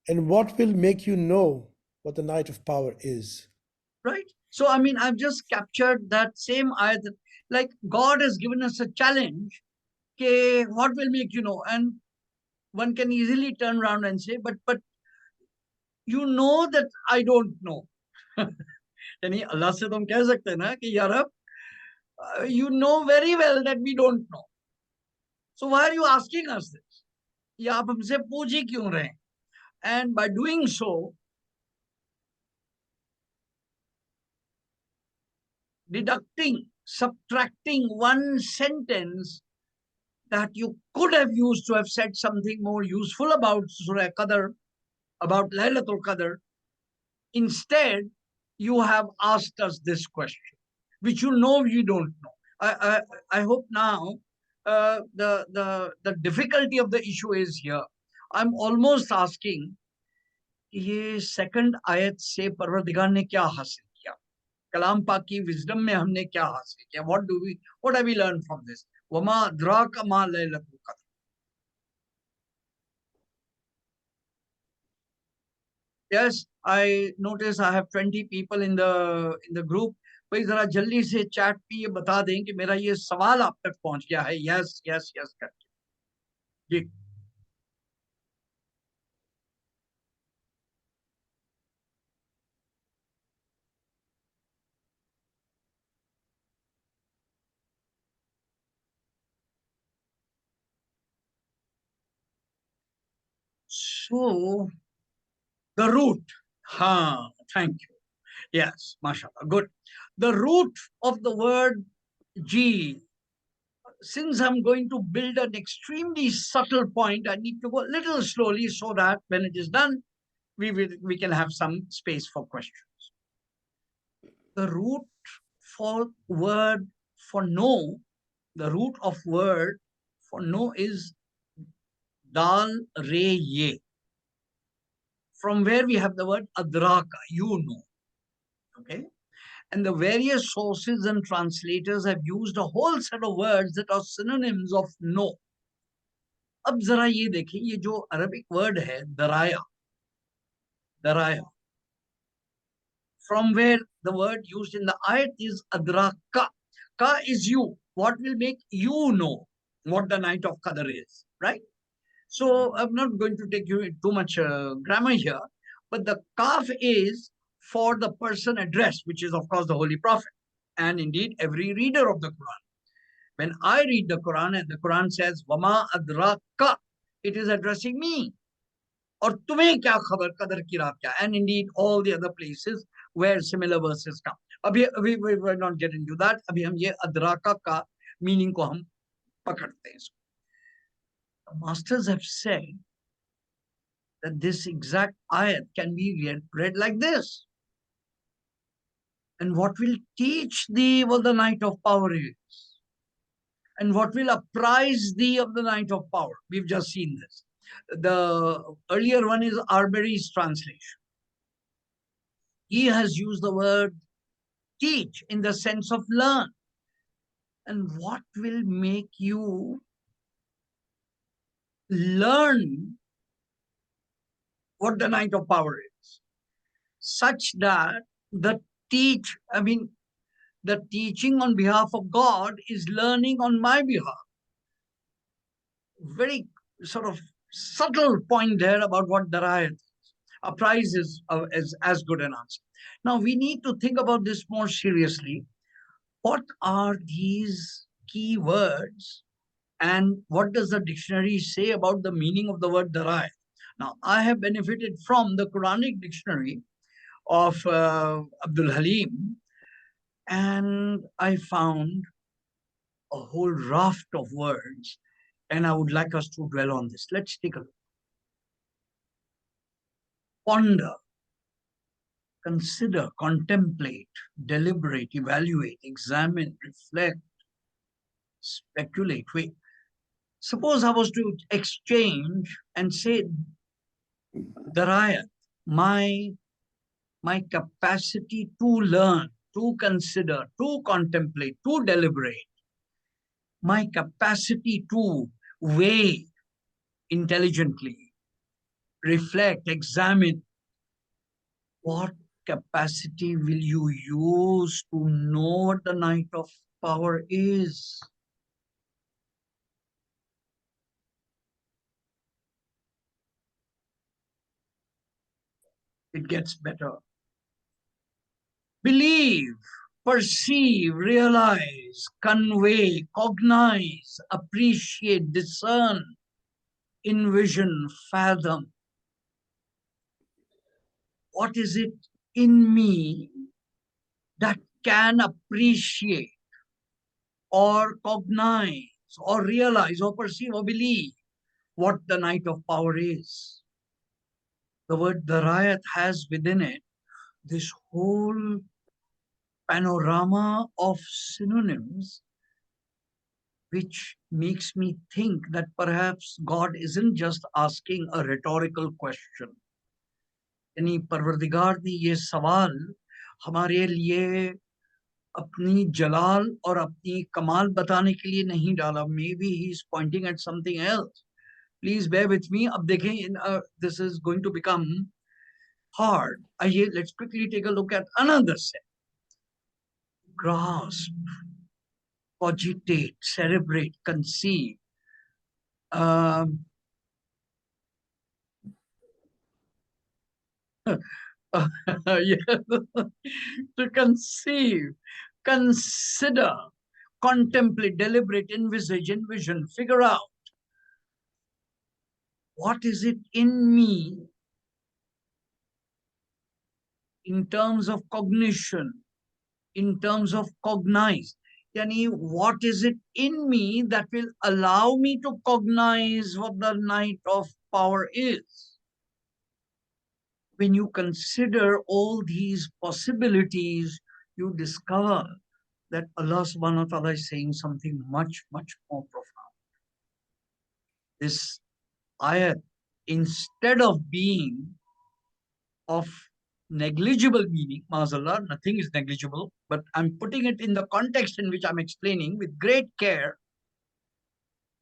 And what will make you know what the night of power is? Right? So, I mean, I've just captured that same ayat. Like, God has given us a challenge. Okay, what will make you know? And one can easily turn around and say, but you know that I don't know. यानी अल्लाह से तुम कह सकते हैं ना कि यार you know very well that we don't know. So why are you asking us this? ये आप हमसे पूछ ही क्यों रहे हैं? And by doing so, deducting, subtracting one sentence that you could have used to have said something more useful about Surah Qadr, about Laylatul Qadr, instead you have asked us this question, which you know you don't know. I hope now the difficulty of the issue is here. I'm almost asking, ये second ayat से परवरदिगार ने क्या हासिल किया? कलाम पाक की wisdom में हमने क्या हासिल किया? What have we learned from this? वमा अद्राक मा लैलतुल क़द्र. Yes, I notice I have 20 people in the group. भाई जरा जल्दी से चैट पे ये बता दें कि मेरा ये सवाल आप तक पहुंच गया है. यस यस यस करके. जी. So the root. Thank you. Yes, mashallah. Good. The root of the word G. Since I'm going to build an extremely subtle point, I need to go a little slowly so that when it is done, we can have some space for questions. The root for word for no, the root of word for no is dal re ye, from where we have the word adraka, you know. Okay. And the various sources and translators have used a whole set of words that are synonyms of no. अब जरा ये देखिए, ये जो Arabic word है दराया, दराया, from where the word used in the ayat is adraka. Ka is you. What will make you know what the night of Qadr is, right? So I'm not going to take you too much grammar here, but the kaf is for the person addressed, which is of course the Holy Prophet, and indeed every reader of the Quran. When I read the Quran and the Quran says Wama adraka, it is addressing me. और तुम्हें क्या खबर कदर की रात क्या? And indeed all the other places where similar verses come. अभी we will not get into that. अभी हम ये अदराका का meaning को हम पकड़ते हैं. The masters have said that this exact ayat can be read like this. And what will teach thee what the night of power is? And what will apprise thee of the night of power? We've just seen this. The earlier one is Arbery's translation. He has used the word teach in the sense of learn. And what will make you learn what the night of power is, such that the the teaching on behalf of God is learning on my behalf. Very sort of subtle point there about what Darayat is. A prize is as good an answer. Now we need to think about this more seriously. What are these key words, and what does the dictionary say about the meaning of the word Darayat? Now, I have benefited from the Quranic dictionary of Abdul Halim, and I found a whole raft of words, and I would like us to dwell on this. Let's take a look. Ponder, consider, contemplate, deliberate, evaluate, examine, reflect, speculate. Wait, suppose I was to exchange and say, Darayat, my capacity to learn, to consider, to contemplate, to deliberate, my capacity to weigh intelligently, reflect, examine. What capacity will you use to know what the night of power is? It gets better. Believe, perceive, realize, convey, cognize, appreciate, discern, envision, fathom. What is it in me that can appreciate or cognize or realize or perceive or believe what the night of power is? The word Darayat has within it this whole panorama of synonyms, which makes me think that perhaps God isn't just asking a rhetorical question. यानी परवरदिगार ने ये सवाल हमारे लिए अपनी जलाल और अपनी कमाल बताने के लिए नहीं डाला. Maybe he is pointing at something else. Please bear with me. अब देखें, this is going to become hard. Let's quickly take a look at another set. Grasp, cogitate, cerebrate, conceive. Yes. To conceive, consider, contemplate, deliberate, envisage, envision, figure out. What is it in me in terms of cognition, in terms of cognize? Yani, what is it in me that will allow me to cognize what the night of power is? When you consider all these possibilities, you discover that Allah subhanahu wa ta'ala is saying something much, much more profound. This ayat, instead of being of negligible meaning, maazallah, nothing is negligible, but I'm putting it in the context in which I'm explaining with great care,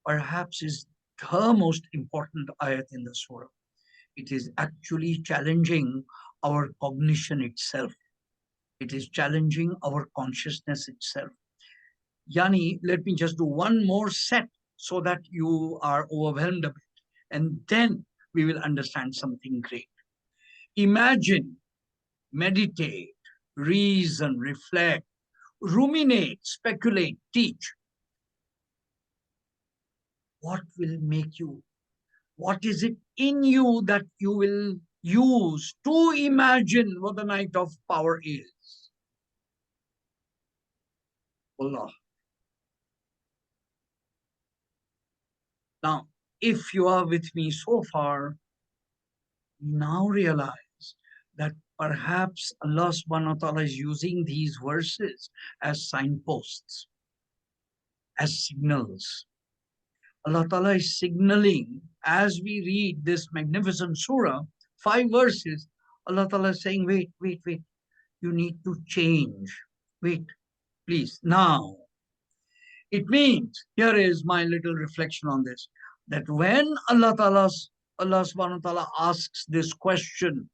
perhaps is the most important ayat in the surah. It is actually challenging our cognition itself. It is challenging our consciousness itself. Yani, let me just do one more set so that you are overwhelmed a bit, and then we will understand something great. Imagine, meditate, reason, reflect, ruminate, speculate, teach. What will make you? What is it in you that you will use to imagine what the night of power is? Allah. Now, if you are with me so far, now realize that perhaps Allah subhanahu wa ta'ala is using these verses as signposts, as signals. Allah ta'ala is signaling, as we read this magnificent surah, 5 verses, Allah ta'ala is saying, wait, you need to change. Wait, please. Now, it means, here is my little reflection on this. that when Allah subhanahu wa ta'ala asks this question,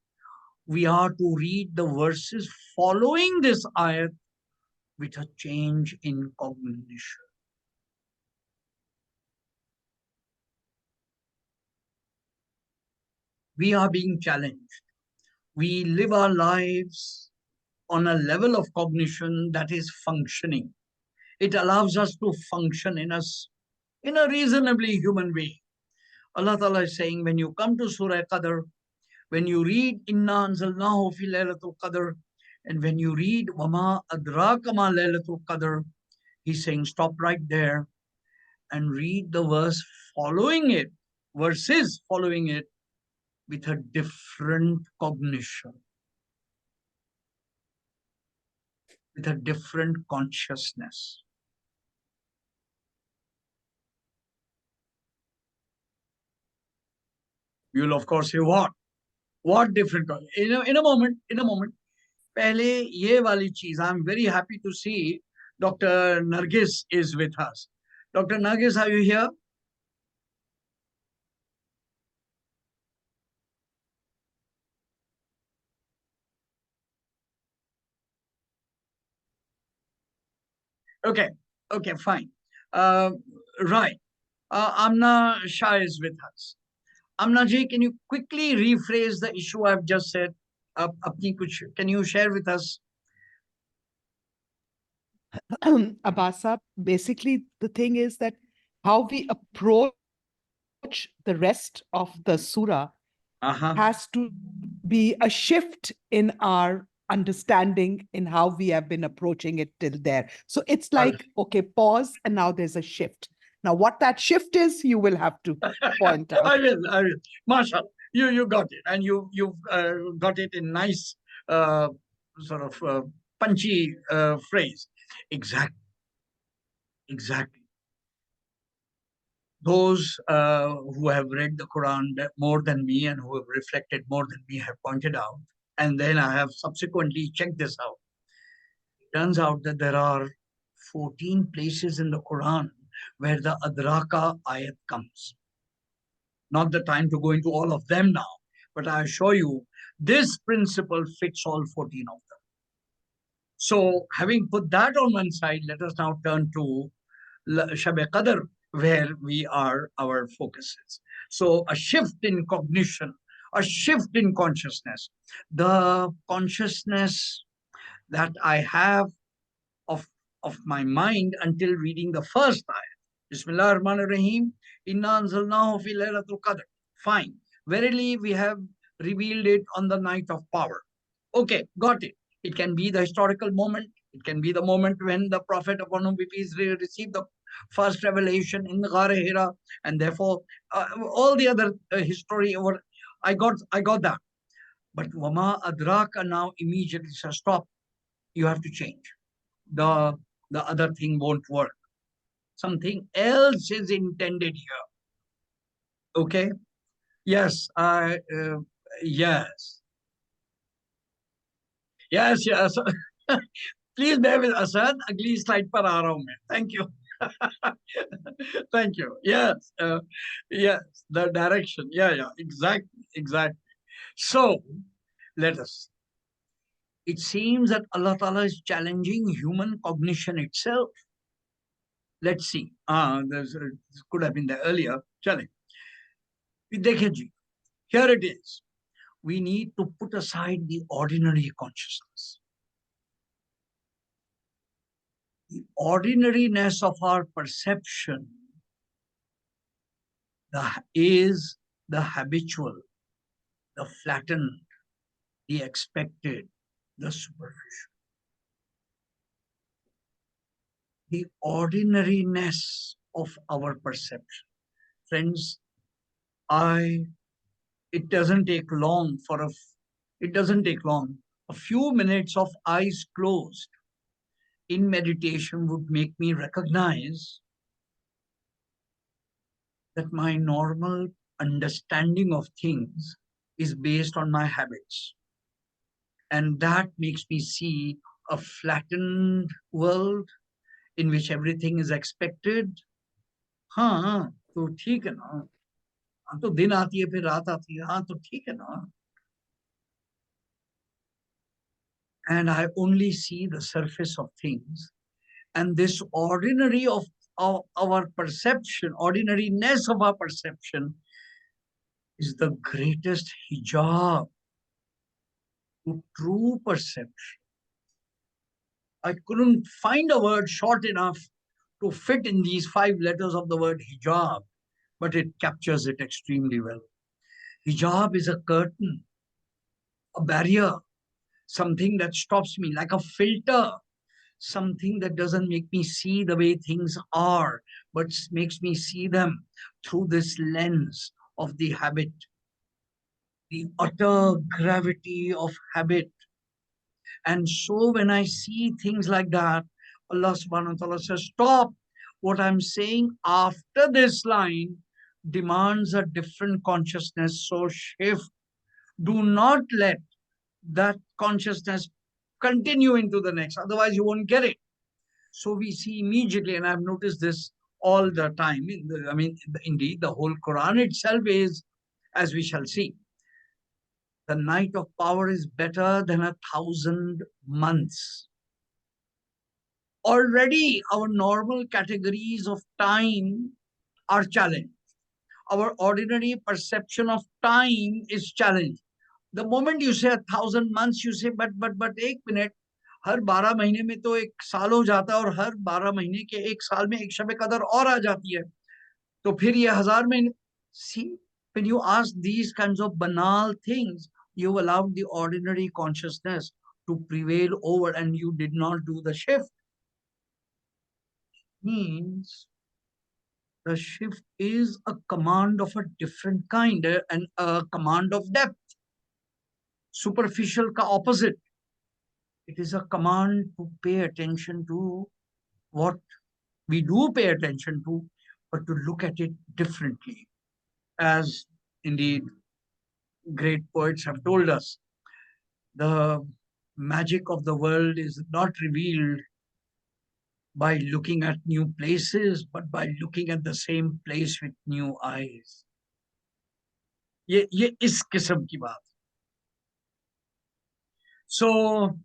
we are to read the verses following this ayat with a change in cognition. We are being challenged. We live our lives on a level of cognition that is functioning. It allows us to function in a reasonably human way. Allah Ta'ala is saying, when you come to Surah Qadr, when you read Inna anzalnahu fi laylatul qadr, and when you read Wama adraka ma laylatul qadr, he's saying stop right there and read the verses following it with a different cognition, with a different consciousness. You'll of course say, what different? In a moment. Pehle ye wali cheez. I'm very happy to see Dr. Nargis is with us. Dr. Nargis, are you here? Okay, fine. Right. Amna Shah is with us. Amna ji, can you quickly rephrase the issue I've just said? Can you share with us? Abasa, basically the thing is that how we approach the rest of the surah has to be a shift in our understanding in how we have been approaching it till there. So it's like, okay, pause, and now there's a shift. Now, what that shift is, you will have to point out. I will. Mashallah, you got it, and you've got it in nice sort of punchy phrase. Exactly. Those who have read the Quran more than me and who have reflected more than me have pointed out, and then I have subsequently checked this out. It turns out that there are 14 places in the Quran where the Adraka ayat comes. Not the time to go into all of them now, but I assure you, this principle fits all 14 of them. So, having put that on one side, let us now turn to Shab-e Qadr, where our focus is. So, a shift in cognition, a shift in consciousness. The consciousness that I have of my mind until reading the first ayat. Bismillah ar-Rahman ar-Rahim. Inna anzalnahu fi laylatul qadr. Fine. Verily, we have revealed it on the night of power. Okay, got it. It can be the historical moment. It can be the moment when the Prophet upon whom be peace received the first revelation in the Ghar Hira, and therefore all the other history over. I got that. But Wama Adraka now immediately says, stop. You have to change. The other thing won't work. Something else is intended here. Okay? Yes, yes. Please bear with Asad. Agli slide par aa raha hu main. Thank you. Thank you. Yes. Yes. The direction. Yeah. Exactly. So, let us. It seems that Allah Ta'ala is challenging human cognition itself. Let's see. This could have been there earlier. Challenge. Here it is. We need to put aside the ordinary consciousness. The ordinariness of our perception is the habitual, the flattened, the expected, the superficial. The ordinariness of our perception. Friends, it doesn't take long. A few minutes of eyes closed in meditation would make me recognize that my normal understanding of things is based on my habits. And that makes me see a flattened world in which everything is expected. तो ठीक है ना, हाँ तो दिन आती है फिर रात आती है, हाँ तो ठीक है ना. And I only see the surface of things. And this ordinary of our perception, ordinariness of our perception is the greatest hijab to true perception. I couldn't find a word short enough to fit in these 5 letters of the word hijab, but it captures it extremely well. Hijab is a curtain, a barrier, something that stops me, like a filter, something that doesn't make me see the way things are, but makes me see them through this lens of the habit, the utter gravity of habit. And so when I see things like that, Allah subhanahu wa ta'ala says, stop. What I'm saying after this line demands a different consciousness. So shift. Do not let that consciousness continue into the next. Otherwise, you won't get it. So we see immediately, and I've noticed this all the time. Indeed, the whole Quran itself is, as we shall see, the night of power is better than 1,000 months. Already our normal categories of time are challenged. Our ordinary perception of time is challenged. The moment you say 1,000 months, you say, but, एक minute, हर 12 महीने में तो एक साल हो जाता है, और हर 12 महीने के एक साल में एक शब कदर और आ जाती है, तो फिर ये 1000 महीने. See, when you ask these kinds of banal things, you allowed the ordinary consciousness to prevail over, and you did not do the shift. Means the shift is a command of a different kind, and a command of depth. Superficial ka opposite. It is a command to pay attention to what we do pay attention to, but to look at it differently. As indeed great poets have told us, the magic of the world is not revealed by looking at new places, but by looking at the same place with new eyes. ये इस किस्म की बात. So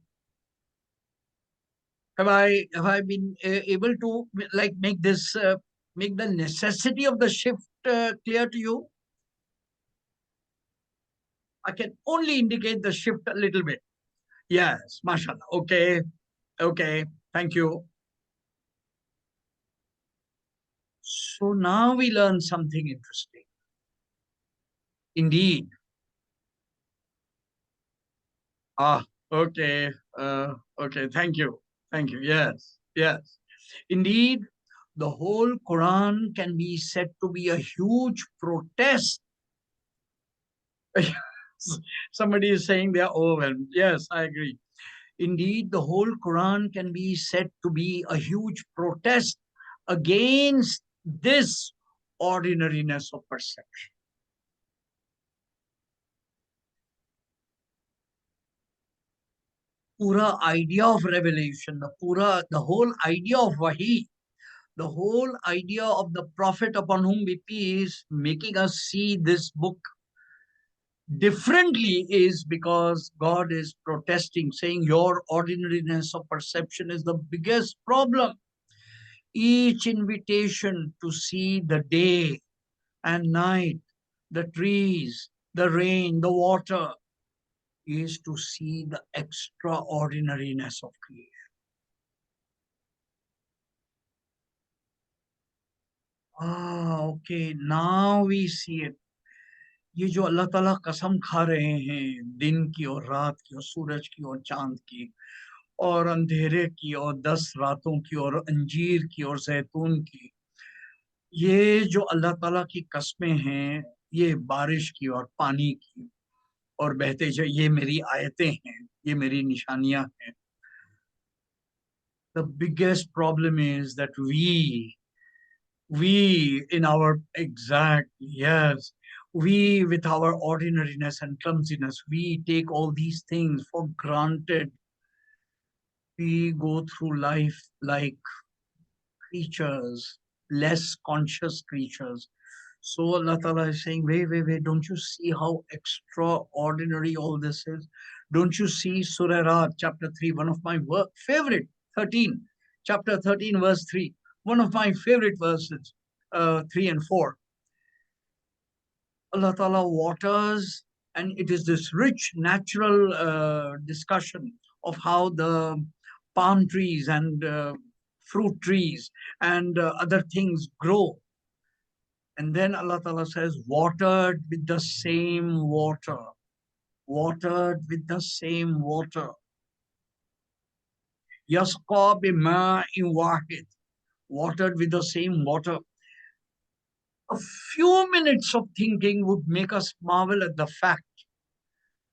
have I been able to like make this make the necessity of the shift clear to you? I can only indicate the shift a little bit. Yes, mashallah. Okay, thank you. So now we learn something interesting. Indeed. Okay. Okay, thank you. Yes. Indeed, the whole Quran can be said to be a huge protest. Somebody is saying they are overwhelmed. Yes, I agree. Indeed, the whole Quran can be said to be a huge protest against this ordinariness of perception. Pura idea of revelation, the whole idea of Wahi, the whole idea of the Prophet upon whom be peace, making us see this book differently, is because God is protesting, saying your ordinariness of perception is the biggest problem. Each invitation to see the day and night, the trees, the rain, the water, is to see the extraordinariness of creation. Okay, now we see it. ये जो अल्लाह ताला कसम खा रहे हैं दिन की और रात की और सूरज की और चांद की और अंधेरे की और 10 रातों की और अंजीर की और जैतून की, ये जो अल्लाह ताला की कस्में हैं, ये बारिश की और पानी की और बहते जो, ये मेरी आयतें हैं, ये मेरी निशानियां हैं. The biggest problem is that we in our we with our ordinariness and clumsiness, we take all these things for granted. We go through life like creatures, less conscious creatures, So Allah Ta'ala is saying, wait, don't you see how extraordinary all this is? Don't you see Surah Ra'd, chapter 3, one of my favorite, 13, chapter 13, verse 3, one of my favorite verses, 3 and 4. Allah Ta'ala waters, and it is this rich natural discussion of how the palm trees and fruit trees and other things grow. And then Allah Ta'ala says, watered with the same water. Watered with the same water. Yasqa bima'in wahid. Watered with the same water. A few minutes of thinking would make us marvel at the fact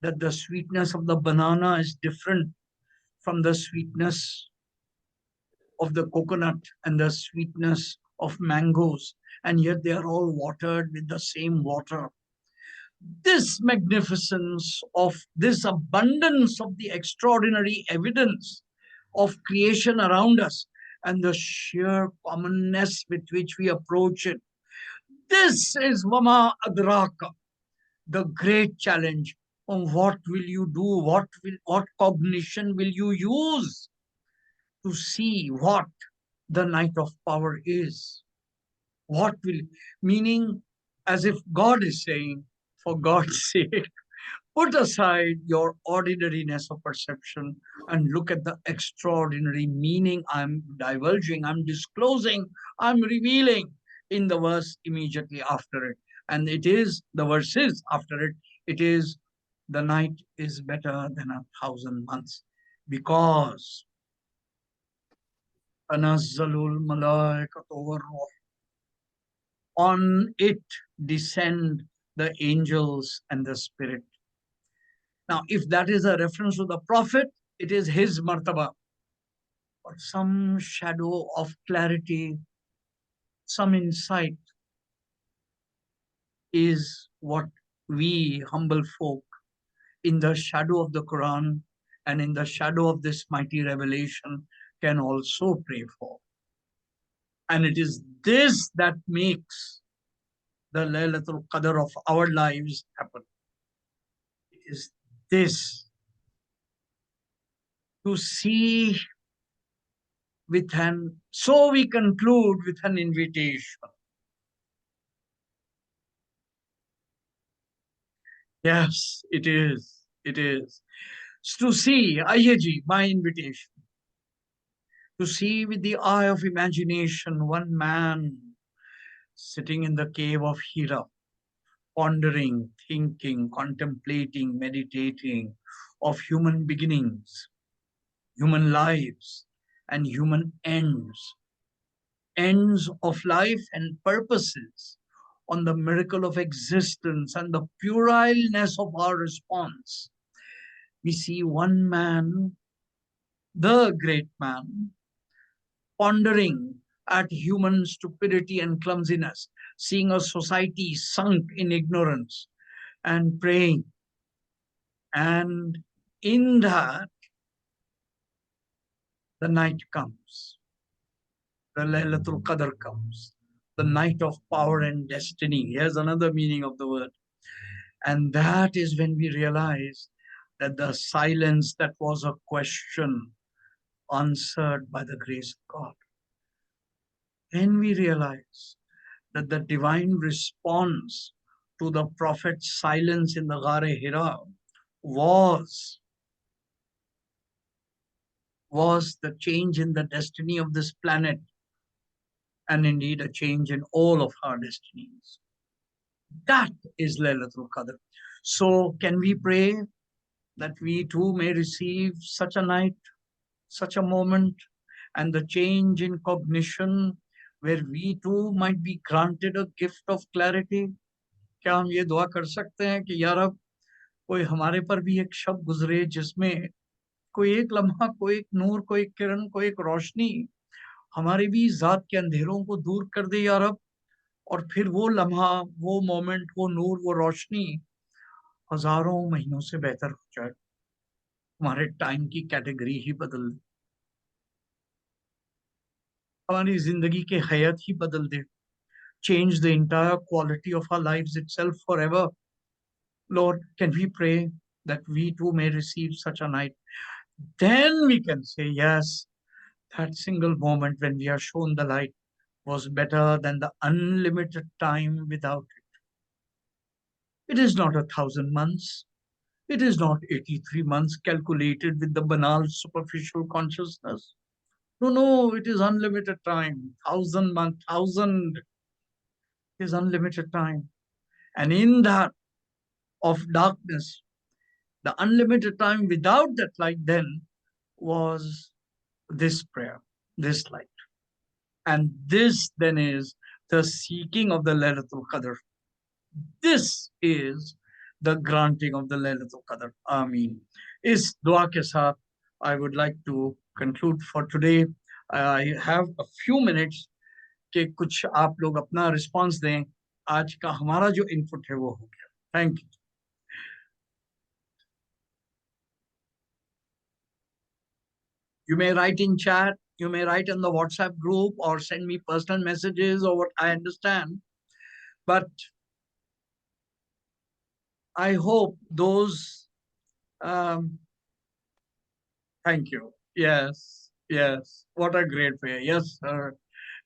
that the sweetness of the banana is different from the sweetness of the coconut and the sweetness of mangoes, and yet they are all watered with the same water. This magnificence of this abundance of the extraordinary evidence of creation around us and the sheer commonness with which we approach it. This is Vama Adraka, the great challenge on what will you do, what cognition will you use to see what the night of power is. What will, meaning as if God is saying, for God's sake, put aside your ordinariness of perception and look at the extraordinary meaning I'm divulging, I'm disclosing, I'm revealing in the verse immediately after it. And it is, the verse is after it, it is, the night is better than 1,000 months because Tanazzalul malaikatu war-ruh. On it descend the angels and the spirit. Now, if that is a reference to the Prophet, it is his martaba. But some shadow of clarity, some insight is what we humble folk in the shadow of the Quran and in the shadow of this mighty revelation can also pray for. And it is this that makes the Laylatul Qadr of our lives happen. It is this, to see with so we conclude with an invitation. Yes, it is. It is. To see, Ayaji, my invitation. To see with the eye of imagination one man sitting in the cave of Hira, pondering, thinking, contemplating, meditating of human beginnings, human lives, and human ends. Ends of life and purposes on the miracle of existence and the purileness of our response. We see one man, the great man, pondering at human stupidity and clumsiness, seeing a society sunk in ignorance and praying. And in that, the night comes. The Laylatul Qadr comes. The night of power and destiny. Here's another meaning of the word. And that is when we realize that the silence that was a question answered by the grace of God. Then we realize that the divine response to the prophet's silence in the Ghar Hira was the change in the destiny of this planet, and indeed a change in all of our destinies. That is Laylatul Qadr. So can we pray that we too may receive such a night, such a moment, and the change in cognition where we too might be granted a gift of clarity? क्या हम ये दुआ कर सकते हैं कि यार अब कोई हमारे पर भी एक शब गुजरे जिसमें कोई एक लम्हा, कोई एक नूर, कोई एक किरण, कोई एक रोशनी हमारे भी जात के अंधेरों को दूर कर दे यार अब, और फिर वो लम्हा, वो मोमेंट, वो नूर, वो रोशनी हजारों महीनों से बेहतर हो जाए, हमारे टाइम की कैटेगरी ही बदल दे, हमारी जिंदगी के हयात ही बदल दे, change the entire quality of our lives itself forever. Lord, can we pray that we too may receive such a night? Then we can say, yes, that single moment when we are shown the light was better than the unlimited time without it. It is not 1,000 months. It is not 83 months calculated with the banal superficial consciousness. No, no, it is unlimited time. 1,000 months, 1,000 is unlimited time. And in that of darkness, the unlimited time without that light then was this prayer, this light. And this then is the seeking of the Laylatul Qadr. This is the granting of the Laylatul Qadr. Ameen. Is dua ke saath, I would like to conclude for today. I have a few minutes कि कुछ आप लोग अपना response दें. आज का हमारा जो इनपुट है वो हो गया. Thank you. You may write in chat, you may write in the WhatsApp group or send me personal messages or what I understand. But I hope those, thank you. Yes, yes. What a great prayer. Yes, sir.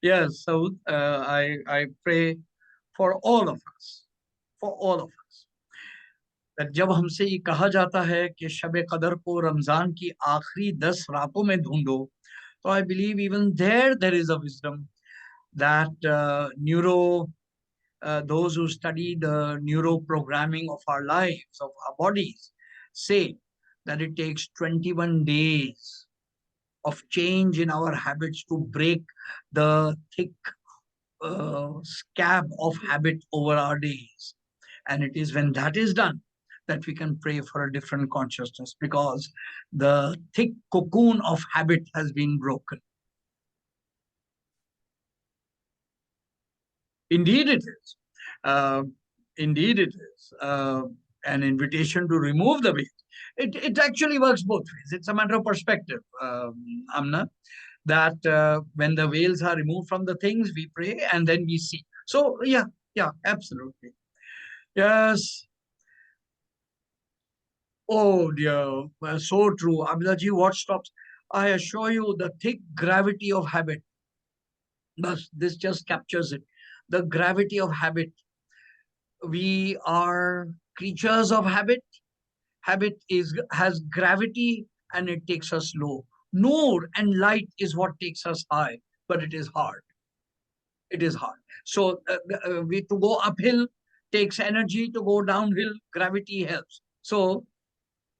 Yes, so I pray for all of us, that जब हमसे ये कहा जाता है कि शब कदर को रमजान की आखिरी 10 रातों में ढूंढो, so I believe even there is a wisdom that those who study the neuro programming of our lives, of our bodies, say that it takes 21 days of change in our habits to break the thick scab of habit over our days. And it is when that is done that we can pray for a different consciousness, because the thick cocoon of habit has been broken. Indeed it is. Indeed it is. An invitation to remove the veils. It actually works both ways. It's a matter of perspective, Amna, that when the veils are removed from the things, we pray and then we see. So, yeah, absolutely. Yes. Oh, dear. So true. Abhilaji, what stops? I assure you, the thick gravity of habit. Thus, this just captures it. The gravity of habit. We are creatures of habit. Habit has gravity and it takes us low. Noor and light is what takes us high, but it is hard. It is hard. So to go uphill takes energy, to go downhill, gravity helps. So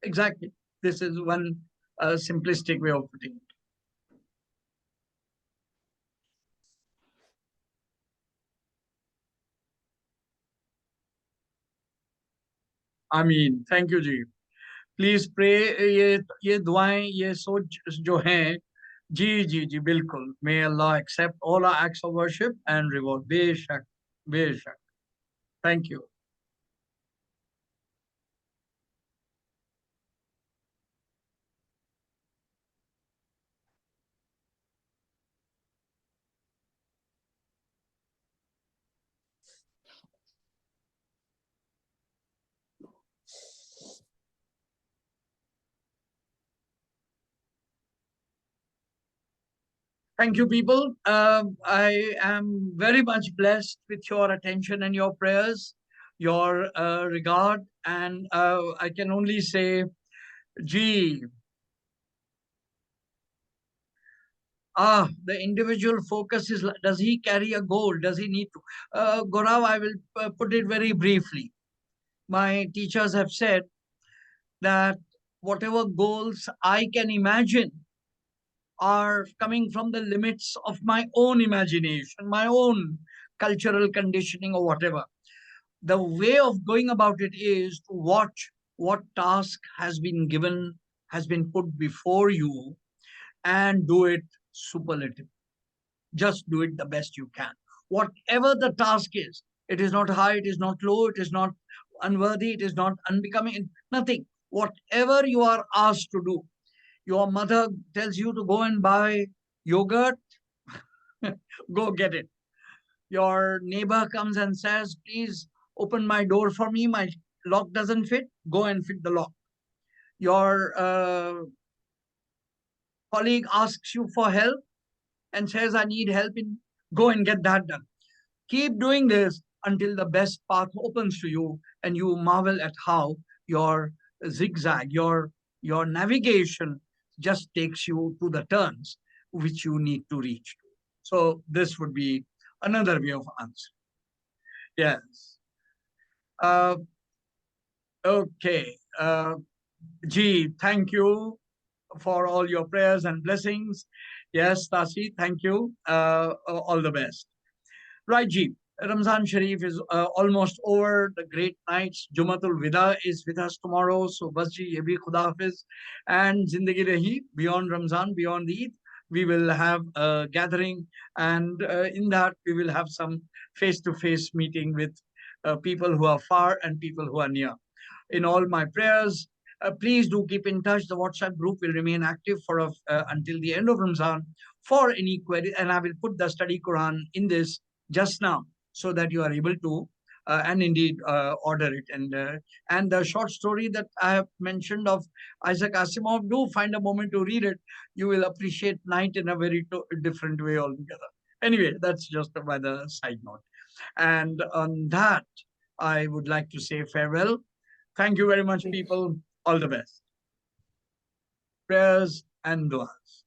exactly, this is one simplistic way of putting it. I mean, thank you, Ji. Please pray ये दुआएं, ये सोच जो हैं, जी बिल्कुल. May Allah accept all our acts of worship and reward. बेशक, बेशक. Thank you. Thank you, people. I am very much blessed with your attention and your prayers, your regard, and I can only say, gee, the individual focus is, does he carry a goal? Does he need to? Gaurav, I will put it very briefly. My teachers have said that whatever goals I can imagine are coming from the limits of my own imagination, my own cultural conditioning or whatever. The way of going about it is to watch what task has been given, has been put before you, and do it superlative. Just do it the best you can. Whatever the task is, it is not high, it is not low, it is not unworthy, it is not unbecoming, nothing. Whatever you are asked to do, your mother tells you to go and buy yogurt, go get it. Your neighbor comes and says, please open my door for me. My lock doesn't fit. Go and fit the lock. Your colleague asks you for help and says, I need help in, go and get that done. Keep doing this until the best path opens to you and you marvel at how your zigzag, your navigation just takes you to the turns which you need to reach. So this would be another way of answering. Yes. Okay. Gee, thank you for all your prayers and blessings. Yes, Tasi, thank you. All the best. Right, Ji. Ramzan Sharif is almost over. The great nights. Jumatul Vida is with us tomorrow. So, bas ji, ye bhi Khuda Hafiz. And Zindagi Rahi, beyond Ramzan, beyond Eid, we will have a gathering. And in that, we will have some face-to-face meeting with people who are far and people who are near. In all my prayers, please do keep in touch. The WhatsApp group will remain active for until the end of Ramzan for any query. And I will put the study Quran in this just now so that you are able to and indeed order it. And the short story that I have mentioned of Isaac Asimov, do find a moment to read it. You will appreciate night in a very different way altogether. Anyway, that's just by the side note. And on that, I would like to say farewell. Thank you very much, people. All the best. Prayers and duas.